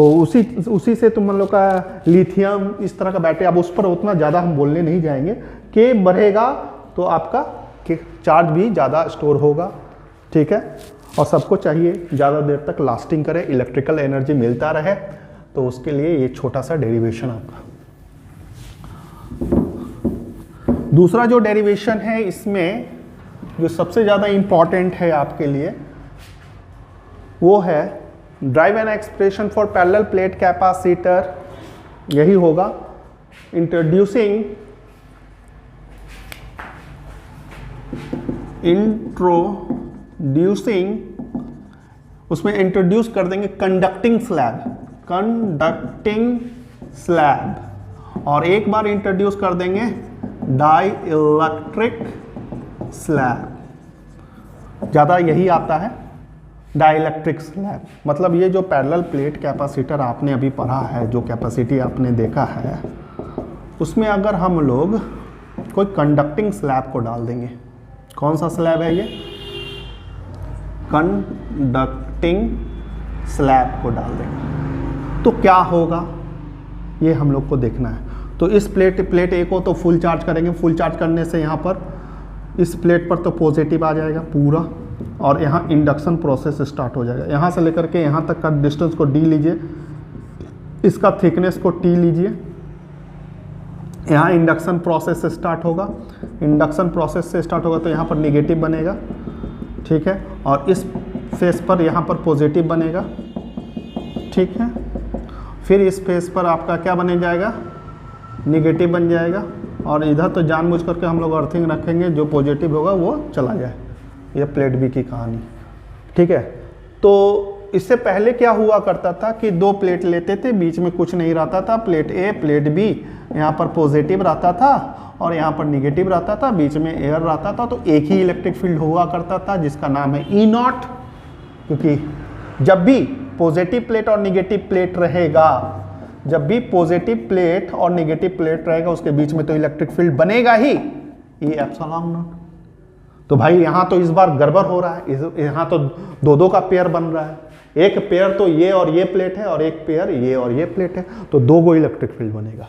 A: उसी से तुम लोग का लिथियम इस तरह का बैटरी, अब उस पर उतना ज़्यादा हम बोलने नहीं जाएंगे। के बढ़ेगा तो आपका के चार्ज भी ज़्यादा स्टोर होगा, ठीक है। और सबको चाहिए ज़्यादा देर तक लास्टिंग करे, इलेक्ट्रिकल एनर्जी मिलता रहे, तो उसके लिए ये छोटा सा डेरिवेशन आपका। दूसरा जो डेरिवेशन है इसमें जो सबसे ज़्यादा इम्पॉर्टेंट है आपके लिए, वो है derive an expression for parallel plate capacitor. यही होगा इंट्रोड्यूसिंग उसमें इंट्रोड्यूस कर देंगे कंडक्टिंग स्लैब, और एक बार इंट्रोड्यूस कर देंगे डाई इलेक्ट्रिक स्लैब। ज़्यादा यही आता है डाइलेक्ट्रिक स्लैब। मतलब ये जो पैरेलल प्लेट कैपेसिटर आपने अभी पढ़ा है, जो कैपेसिटी आपने देखा है, उसमें अगर हम लोग कोई कंडक्टिंग स्लैब को डाल देंगे, कौन सा स्लैब है ये, कंडक्टिंग स्लैब को डाल देंगे, तो क्या होगा ये हम लोग को देखना है। तो इस प्लेट ए को तो फुल चार्ज करेंगे, फुल चार्ज करने से यहाँ पर इस प्लेट पर तो पॉजिटिव आ जाएगा पूरा, और यहाँ इंडक्शन प्रोसेस स्टार्ट हो जाएगा। यहाँ से लेकर के यहाँ तक का डिस्टेंस को डी लीजिए, इसका थिकनेस को टी लीजिए, यहाँ इंडक्शन प्रोसेस से स्टार्ट होगा। इंडक्शन प्रोसेस से स्टार्ट होगा तो यहाँ पर निगेटिव बनेगा, ठीक है, और इस फेस पर यहाँ पर पॉजिटिव बनेगा, ठीक है। फिर इस फेस पर आपका क्या बन जाएगा, निगेटिव बन जाएगा, और इधर तो जानबूझ करके हम लोग अर्थिंग रखेंगे, जो पॉजिटिव होगा वो चला जाए। ये प्लेट बी की कहानी, ठीक है। तो इससे पहले क्या हुआ करता था कि 2 प्लेट लेते थे, बीच में कुछ नहीं रहता था, प्लेट ए प्लेट बी, यहाँ पर पॉजिटिव रहता था और यहाँ पर निगेटिव रहता था, बीच में एयर रहता था, तो एक ही इलेक्ट्रिक फील्ड हुआ करता था जिसका नाम है ई नॉट। क्योंकि जब भी पॉजिटिव प्लेट और निगेटिव प्लेट रहेगा, जब भी पॉजिटिव प्लेट और निगेटिव प्लेट रहेगा, उसके बीच में तो इलेक्ट्रिक फील्ड बनेगा ही, ये एप्सिलॉन नॉट। तो भाई यहाँ तो इस बार गड़बड़ हो रहा है, यहाँ तो 2-2 का पेयर बन रहा है, एक पेयर तो ये और ये प्लेट है और एक पेयर ये और ये प्लेट है, तो 2 गो इलेक्ट्रिक फील्ड बनेगा,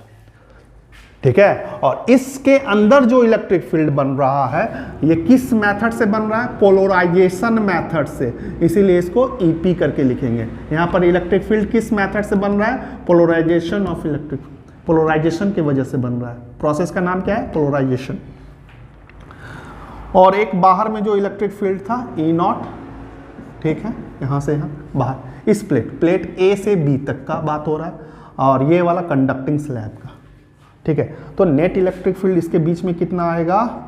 A: ठीक है। और इसके अंदर जो इलेक्ट्रिक फील्ड बन रहा है ये किस मेथड से बन रहा है, पोलराइजेशन मेथड से, इसीलिए इसको ईपी करके लिखेंगे। यहाँ पर इलेक्ट्रिक फील्ड किस मेथड से बन रहा है, पोलराइजेशन ऑफ इलेक्ट्रिक। पोलराइजेशन की वजह से बन रहा है। प्रोसेस का नाम क्या है? पोलराइजेशन। और एक बाहर में जो इलेक्ट्रिक फील्ड था E0, ठीक है, यहाँ से यहाँ बाहर इस प्लेट A से B तक का बात हो रहा है, और ये वाला कंडक्टिंग स्लैब का, ठीक है। तो नेट इलेक्ट्रिक फील्ड इसके बीच में कितना आएगा?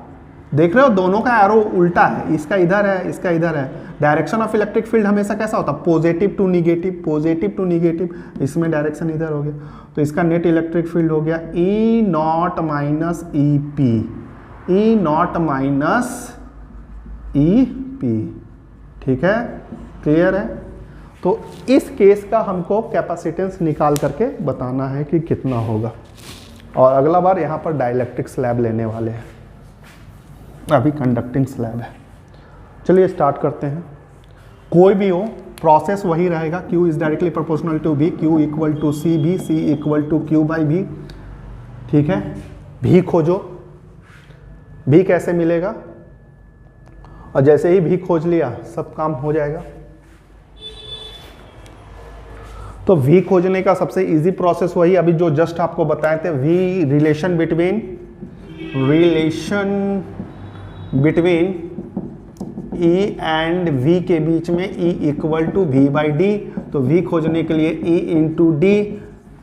A: देख रहे हो दोनों का एरो उल्टा है, इसका इधर है, इसका इधर है। डायरेक्शन ऑफ इलेक्ट्रिक फील्ड हमेशा कैसा होता है? Positive to negative, positive to negative. इसमें डायरेक्शन इधर हो गया, तो इसका नेट इलेक्ट्रिक फील्ड हो गया E0 minus EP, E0 minus EP, ठीक है, क्लियर है। तो इस केस का हमको कैपेसिटेंस निकाल करके बताना है कि कितना होगा, और अगला बार यहाँ पर डाइलेक्ट्रिक स्लैब लेने वाले हैं, अभी कंडक्टिंग स्लैब है। चलिए स्टार्ट करते हैं। कोई भी हो प्रोसेस वही रहेगा, Q is directly proportional to V, Q equal to CB, C equal to Q by V, ठीक है। V खोजो, V कैसे मिलेगा? और जैसे ही V खोज लिया सब काम हो जाएगा। तो V खोजने का सबसे इजी प्रोसेस वही अभी जो जस्ट आपको बताए थे, V relation between E and V के बीच में E equal to V by D। तो V खोजने के लिए E इंटू D,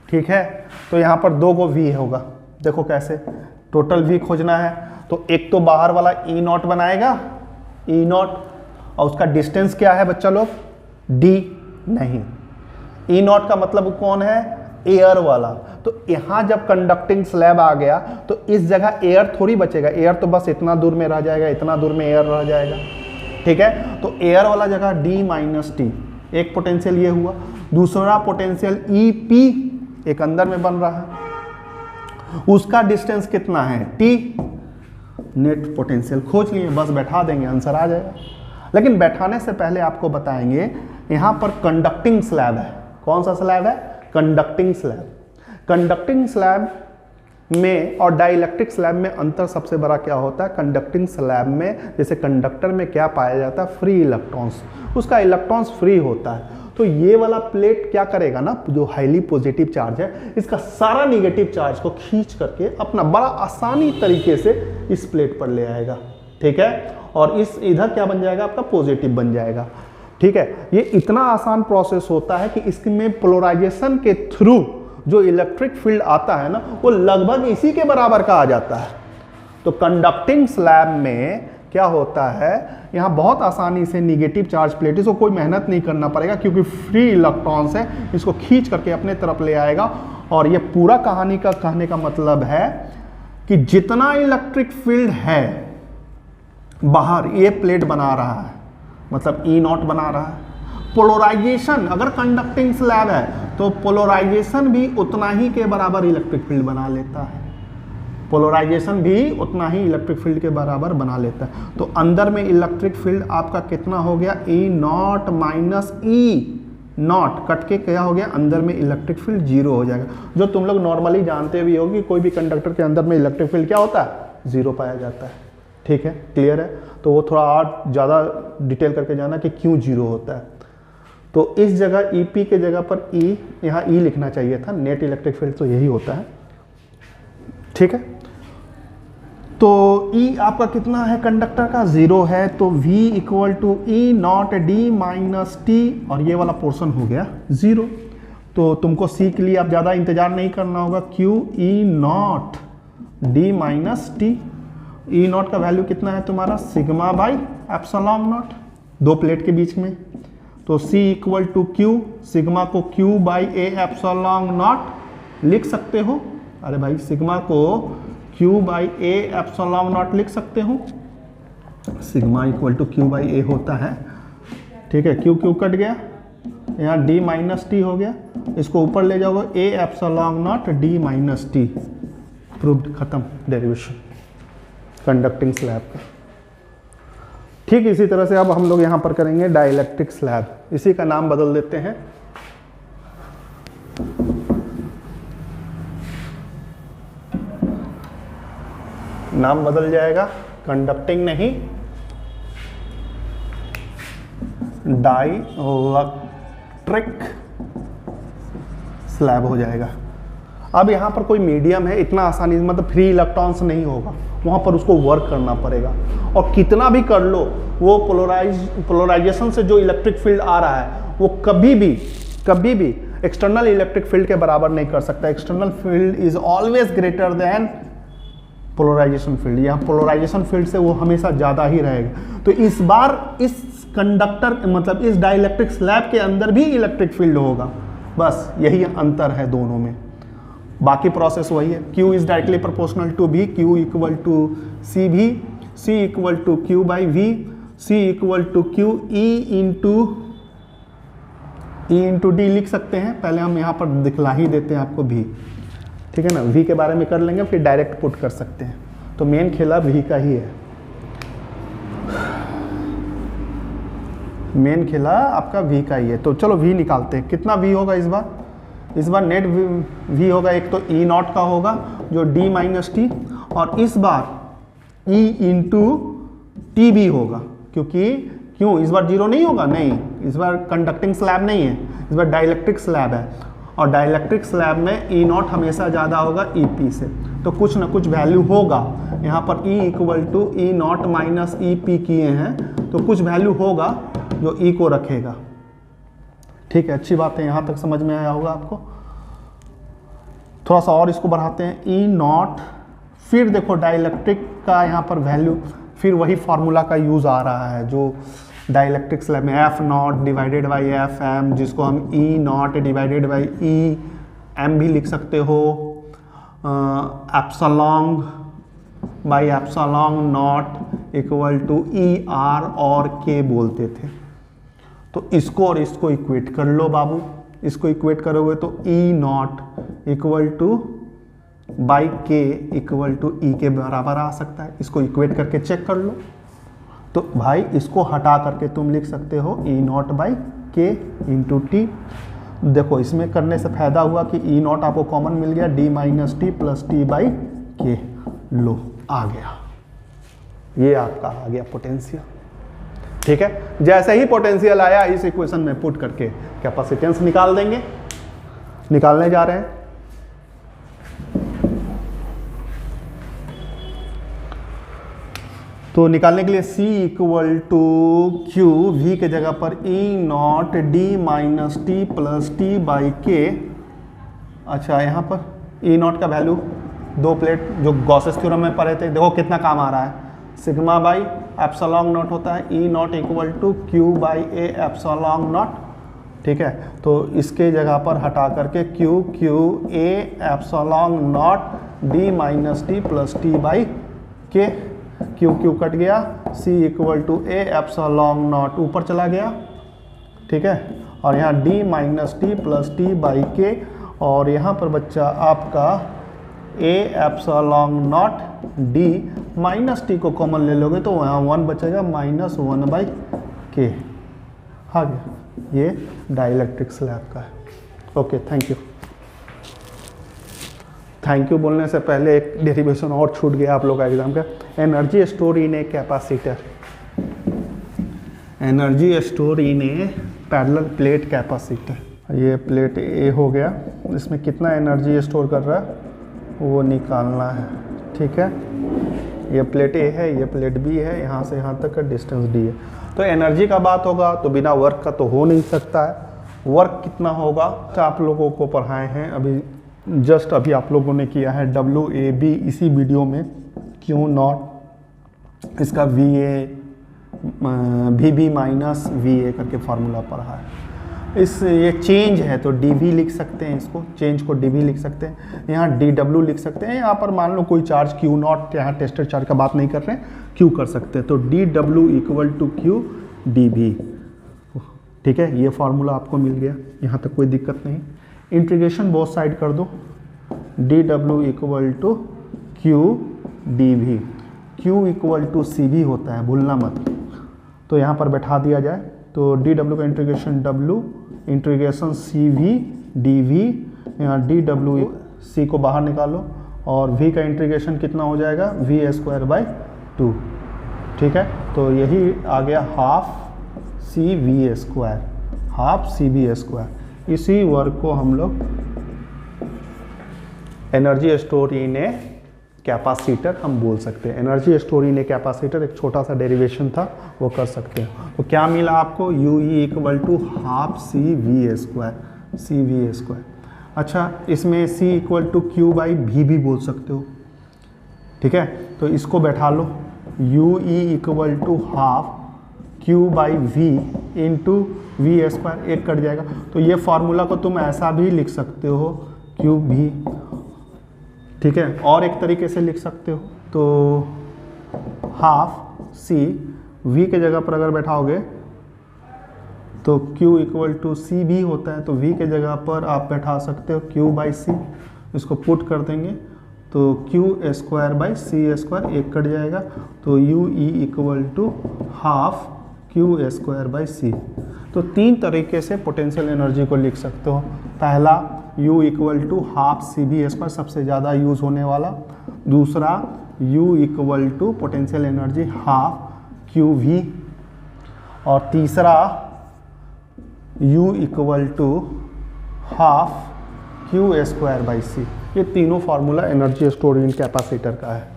A: ठीक है। तो यहाँ पर 2 को V होगा, देखो कैसे टोटल V खोजना है। तो एक तो बाहर वाला E0 बनाएगा, E0, और उसका डिस्टेंस क्या है बच्चा लोग? D नहीं, E0 का मतलब कौन है? एयर वाला। तो यहाँ जब कंडक्टिंग स्लैब आ गया तो इस जगह एयर थोड़ी बचेगा, एयर तो बस इतना दूर में रह जाएगा, इतना दूर में एयर रह जाएगा, ठीक है। तो एयर वाला जगह D माइनस T, एक पोटेंशियल ये हुआ। दूसरा पोटेंशियल EP एक अंदर में बन रहा है, उसका डिस्टेंस कितना है? T। नेट पोटेंशियल खोज लिए, बस बैठा देंगे, आंसर आ जाएगा। लेकिन बैठाने से पहले आपको बताएंगे यहाँ पर कंडक्टिंग स्लैब है। कौन सा स्लैब है? Conducting slab. कंडक्टिंग स्लैब में और डाइलेक्ट्रिक स्लैब में अंतर सबसे बड़ा क्या होता है? कंडक्टिंग स्लैब में जैसे कंडक्टर में क्या पाया जाता है? फ्री इलेक्ट्रॉन्स, उसका इलेक्ट्रॉन्स फ्री होता है। तो ये वाला प्लेट क्या करेगा ना, जो हाईली पॉजिटिव चार्ज है, इसका सारा निगेटिव चार्ज को खींच करके अपना बड़ा आसानी तरीके से इस प्लेट पर ले आएगा, ठीक है। और इस इधर क्या बन जाएगा? आपका पॉजिटिव बन जाएगा, ठीक है। ये इतना आसान प्रोसेस होता है कि इसमें पोलराइजेशन के थ्रू जो इलेक्ट्रिक फील्ड आता है ना, वो लगभग इसी के बराबर का आ जाता है। तो कंडक्टिंग स्लैब में क्या होता है, यहाँ बहुत आसानी से निगेटिव चार्ज प्लेट, इसको कोई मेहनत नहीं करना पड़ेगा क्योंकि फ्री इलेक्ट्रॉन्स है, इसको खींच करके अपने तरफ ले आएगा। और ये पूरा कहानी का कहने का मतलब है कि जितना इलेक्ट्रिक फील्ड है बाहर, ये प्लेट बना रहा है, मतलब E0 बना रहा है। पोलराइजेशन, अगर कंडक्टिंग स्लैब है तो पोलराइजेशन भी उतना ही के बराबर इलेक्ट्रिक फील्ड बना लेता है, पोलराइजेशन भी उतना ही इलेक्ट्रिक फील्ड के बराबर बना लेता है। तो अंदर में इलेक्ट्रिक फील्ड आपका कितना हो गया? E0 माइनस E0 कट के क्या हो गया? अंदर में इलेक्ट्रिक फील्ड 0 हो जाएगा। जो तुम लोग नॉर्मली जानते भी होगी, कोई भी कंडक्टर के अंदर में इलेक्ट्रिक फील्ड क्या होता है? 0 पाया जाता है, ठीक है, क्लियर है। तो वो थोड़ा और ज़्यादा डिटेल करके जाना कि क्यों 0 होता है। तो इस जगह EP के जगह पर E, यहाँ E लिखना चाहिए था, नेट इलेक्ट्रिक फील्ड तो यही होता है, ठीक है। तो E आपका कितना है? कंडक्टर का 0 है, तो V equal to E0 D minus T, और ये वाला पोर्शन हो गया 0। तो तुमको C के लिए आप ज़्यादा इंतजार नहीं करना होगा, Q E0 D minus T। E0 का वैल्यू कितना है तुम्हारा? Sigma by epsilon naught, 2 plate के बीच में। तो C equal to Q, sigma को Q by A epsilon naught लिख सकते हो। अरे भाई, सिग्मा को Q by A epsilon naught लिख सकते हो। Sigma equal to Q by A होता है, ठीक है। Q कट गया, यहाँ D माइनस T हो गया, इसको ऊपर ले जाओगे A epsilon naught D minus T, proved, खत्म डेरिवेशन कंडक्टिंग स्लैब का। ठीक इसी तरह से अब हम लोग यहां पर करेंगे डाइलेक्ट्रिक स्लैब, इसी का नाम बदल देते हैं। नाम बदल जाएगा, कंडक्टिंग नहीं, डाइलेक्ट्रिक स्लैब हो जाएगा। अब यहाँ पर कोई मीडियम है, इतना आसानी से मतलब फ्री इलेक्ट्रॉन्स नहीं होगा, वहाँ पर उसको वर्क करना पड़ेगा, और कितना भी कर लो वो पोलराइजेशन से जो इलेक्ट्रिक फील्ड आ रहा है वो कभी भी एक्सटर्नल इलेक्ट्रिक फील्ड के बराबर नहीं कर सकता। External field is always greater than polarization field, यहाँ पोलराइजेशन फील्ड से वो हमेशा ज़्यादा ही रहेगा। तो इस बार इस कंडक्टर मतलब इस डाइलेक्ट्रिक स्लैब के अंदर भी इलेक्ट्रिक फील्ड होगा, बस यही अंतर है दोनों में, बाकी प्रोसेस वही है। Q is directly proportional to V, Q equal to C भी, C equal to Q by V, C equal to Q E into D लिख सकते हैं। पहले हम यहाँ पर दिखला ही देते हैं आपको V, ठीक है ना, V के बारे में कर लेंगे फिर डायरेक्ट पुट कर सकते हैं। तो मेन खेला V का ही है, मेन खेला आपका V का ही है। तो चलो V निकालते हैं, कितना V होगा इस बार नेट V होगा, एक तो E नॉट का होगा जो D माइनस टी, और इस बार E इंटू टी भी होगा, क्योंकि क्यों इस बार जीरो नहीं होगा, नहीं इस बार कंडक्टिंग स्लैब नहीं है, इस बार डाइलेक्ट्रिक स्लैब है, और डाइलेक्ट्रिक स्लैब में E नॉट हमेशा ज़्यादा होगा EP से, तो कुछ ना कुछ वैल्यू होगा। यहाँ पर E equal to E naught minus EP किए हैं, तो कुछ वैल्यू होगा जो E को रखेगा, ठीक है। अच्छी बात है, यहाँ तक समझ में आया होगा आपको। थोड़ा सा और इसको बढ़ाते हैं, E नॉट, फिर देखो डाइलेक्ट्रिक का यहाँ पर वैल्यू, फिर वही फार्मूला का यूज़ आ रहा है जो डाइलेक्ट्रिक स्लैब में, F naught divided by F M, जिसको हम E naught divided by E M भी लिख सकते हो, epsilon by epsilon naught equal to ER और K बोलते थे। तो इसको और इसको इक्वेट कर लो बाबू, इसको इक्वेट करोगे तो E naught equal to by K equal to E के बराबर आ सकता है। इसको इक्वेट करके चेक कर लो, तो भाई इसको हटा करके तुम लिख सकते हो E not by K into T. देखो इसमें करने से फायदा हुआ कि E नॉट आपको कॉमन मिल गया, D minus T plus T by K, लो आ गया, ये आपका आ गया पोटेंशियल, ठीक है। जैसे ही पोटेंशियल आया इस इक्वेशन में पुट करके कैपेसिटेंस निकाल देंगे, निकालने जा रहे हैं। तो निकालने के लिए C equal to Q, V के जगह पर E naught D minus T plus T by K। अच्छा यहाँ पर E नॉट का वैल्यू दो प्लेट जो गॉसेस थ्योरम में पढ़े थे, देखो कितना काम आ रहा है, सिग्मा बाई एप्सिलॉन नॉट होता है, E naught equal to Q by A epsilon naught, ठीक है। तो इसके जगह पर हटा करके Q A epsilon naught D minus T plus T by K, Q cut गया, C equal to A epsilon naught ऊपर चला गया, ठीक है, और यहाँ D minus T plus T by K, और यहाँ पर बच्चा आपका A epsilon naught D minus T को कॉमन ले लोगे तो वहाँ 1 बचेगा, माइनस 1 बाई K आ गया। ये डाइलेक्ट्रिक स्लैब का है। Okay, thank you. Thank you बोलने से पहले एक डेरिवेशन और छूट गया आप लोग का एग्जाम का, energy store in a capacitor, energy store in A parallel plate capacitor. ये प्लेट ए हो गया, इसमें कितना एनर्जी स्टोर कर रहा है वो निकालना है, ठीक है। ये प्लेट ए है, ये प्लेट बी है, यहाँ से यहाँ तक का डिस्टेंस डी है। तो एनर्जी का बात होगा तो बिना वर्क का तो हो नहीं सकता है। वर्क कितना होगा तो आप लोगों को पढ़ाए हैं अभी, जस्ट अभी आप लोगों ने किया है WAB इसी वीडियो में, Q नॉट इसका VB माइनस VA करके फार्मूला पढ़ा है। ये चेंज है तो dV लिख सकते हैं, इसको चेंज को dV लिख सकते हैं, यहाँ dW लिख सकते हैं। यहाँ पर मान लो कोई चार्ज Q नॉट, यहाँ टेस्टेड चार्ज का बात नहीं कर रहे हैं, Q कर सकते हैं, तो dW equal to Q dV, ठीक है। ये फार्मूला आपको मिल गया, यहाँ तक कोई दिक्कत नहीं। इंटीग्रेशन बोथ साइड कर दो, dW equal to Q dV, Q equal to CV होता है, भूलना मत। तो यहाँ पर बैठा दिया जाए तो dW का integration W integration CV dV, यहाँ dW C को बाहर निकालो और V का इंटीग्रेशन कितना हो जाएगा, V स्क्वायर बाई 2, ठीक है। तो यही आ गया half CV square, half CV square. इसी वर्क को हम लोग energy store in a capacitor हम बोल सकते हैं। Energy store in a capacitor एक छोटा सा डेरिवेशन था, वो कर सकते हैं। तो क्या मिला आपको, U E equal to half C V square. अच्छा, इसमें C equal to Q by V भी बोल सकते हो, ठीक है। तो इसको बैठा लो, U E equal to half Q by V into V square, एक कट जाएगा। तो ये फार्मूला को तुम ऐसा भी लिख सकते हो, क्यू भी, ठीक है। और एक तरीके से लिख सकते हो, तो हाफ सी वी के जगह पर अगर बैठाओगे तो Q इक्वल टू सी भी होता है, तो V के जगह पर आप बैठा सकते हो Q बाई सी। इसको पुट कर देंगे तो Q square by C square, एक कट जाएगा। तो U E equal to half Q square by C. तो तीन तरीके से पोटेंशियल एनर्जी को लिख सकते हो। पहला U equal to half C B square, सबसे ज़्यादा यूज़ होने वाला। दूसरा U equal to potential energy half Q V. और तीसरा U equal to half Q square by C. ये तीनों formula energy store in capacitor का है।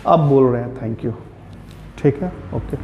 A: अब बोल रहे हैं थैंक यू, ठीक है, ओके।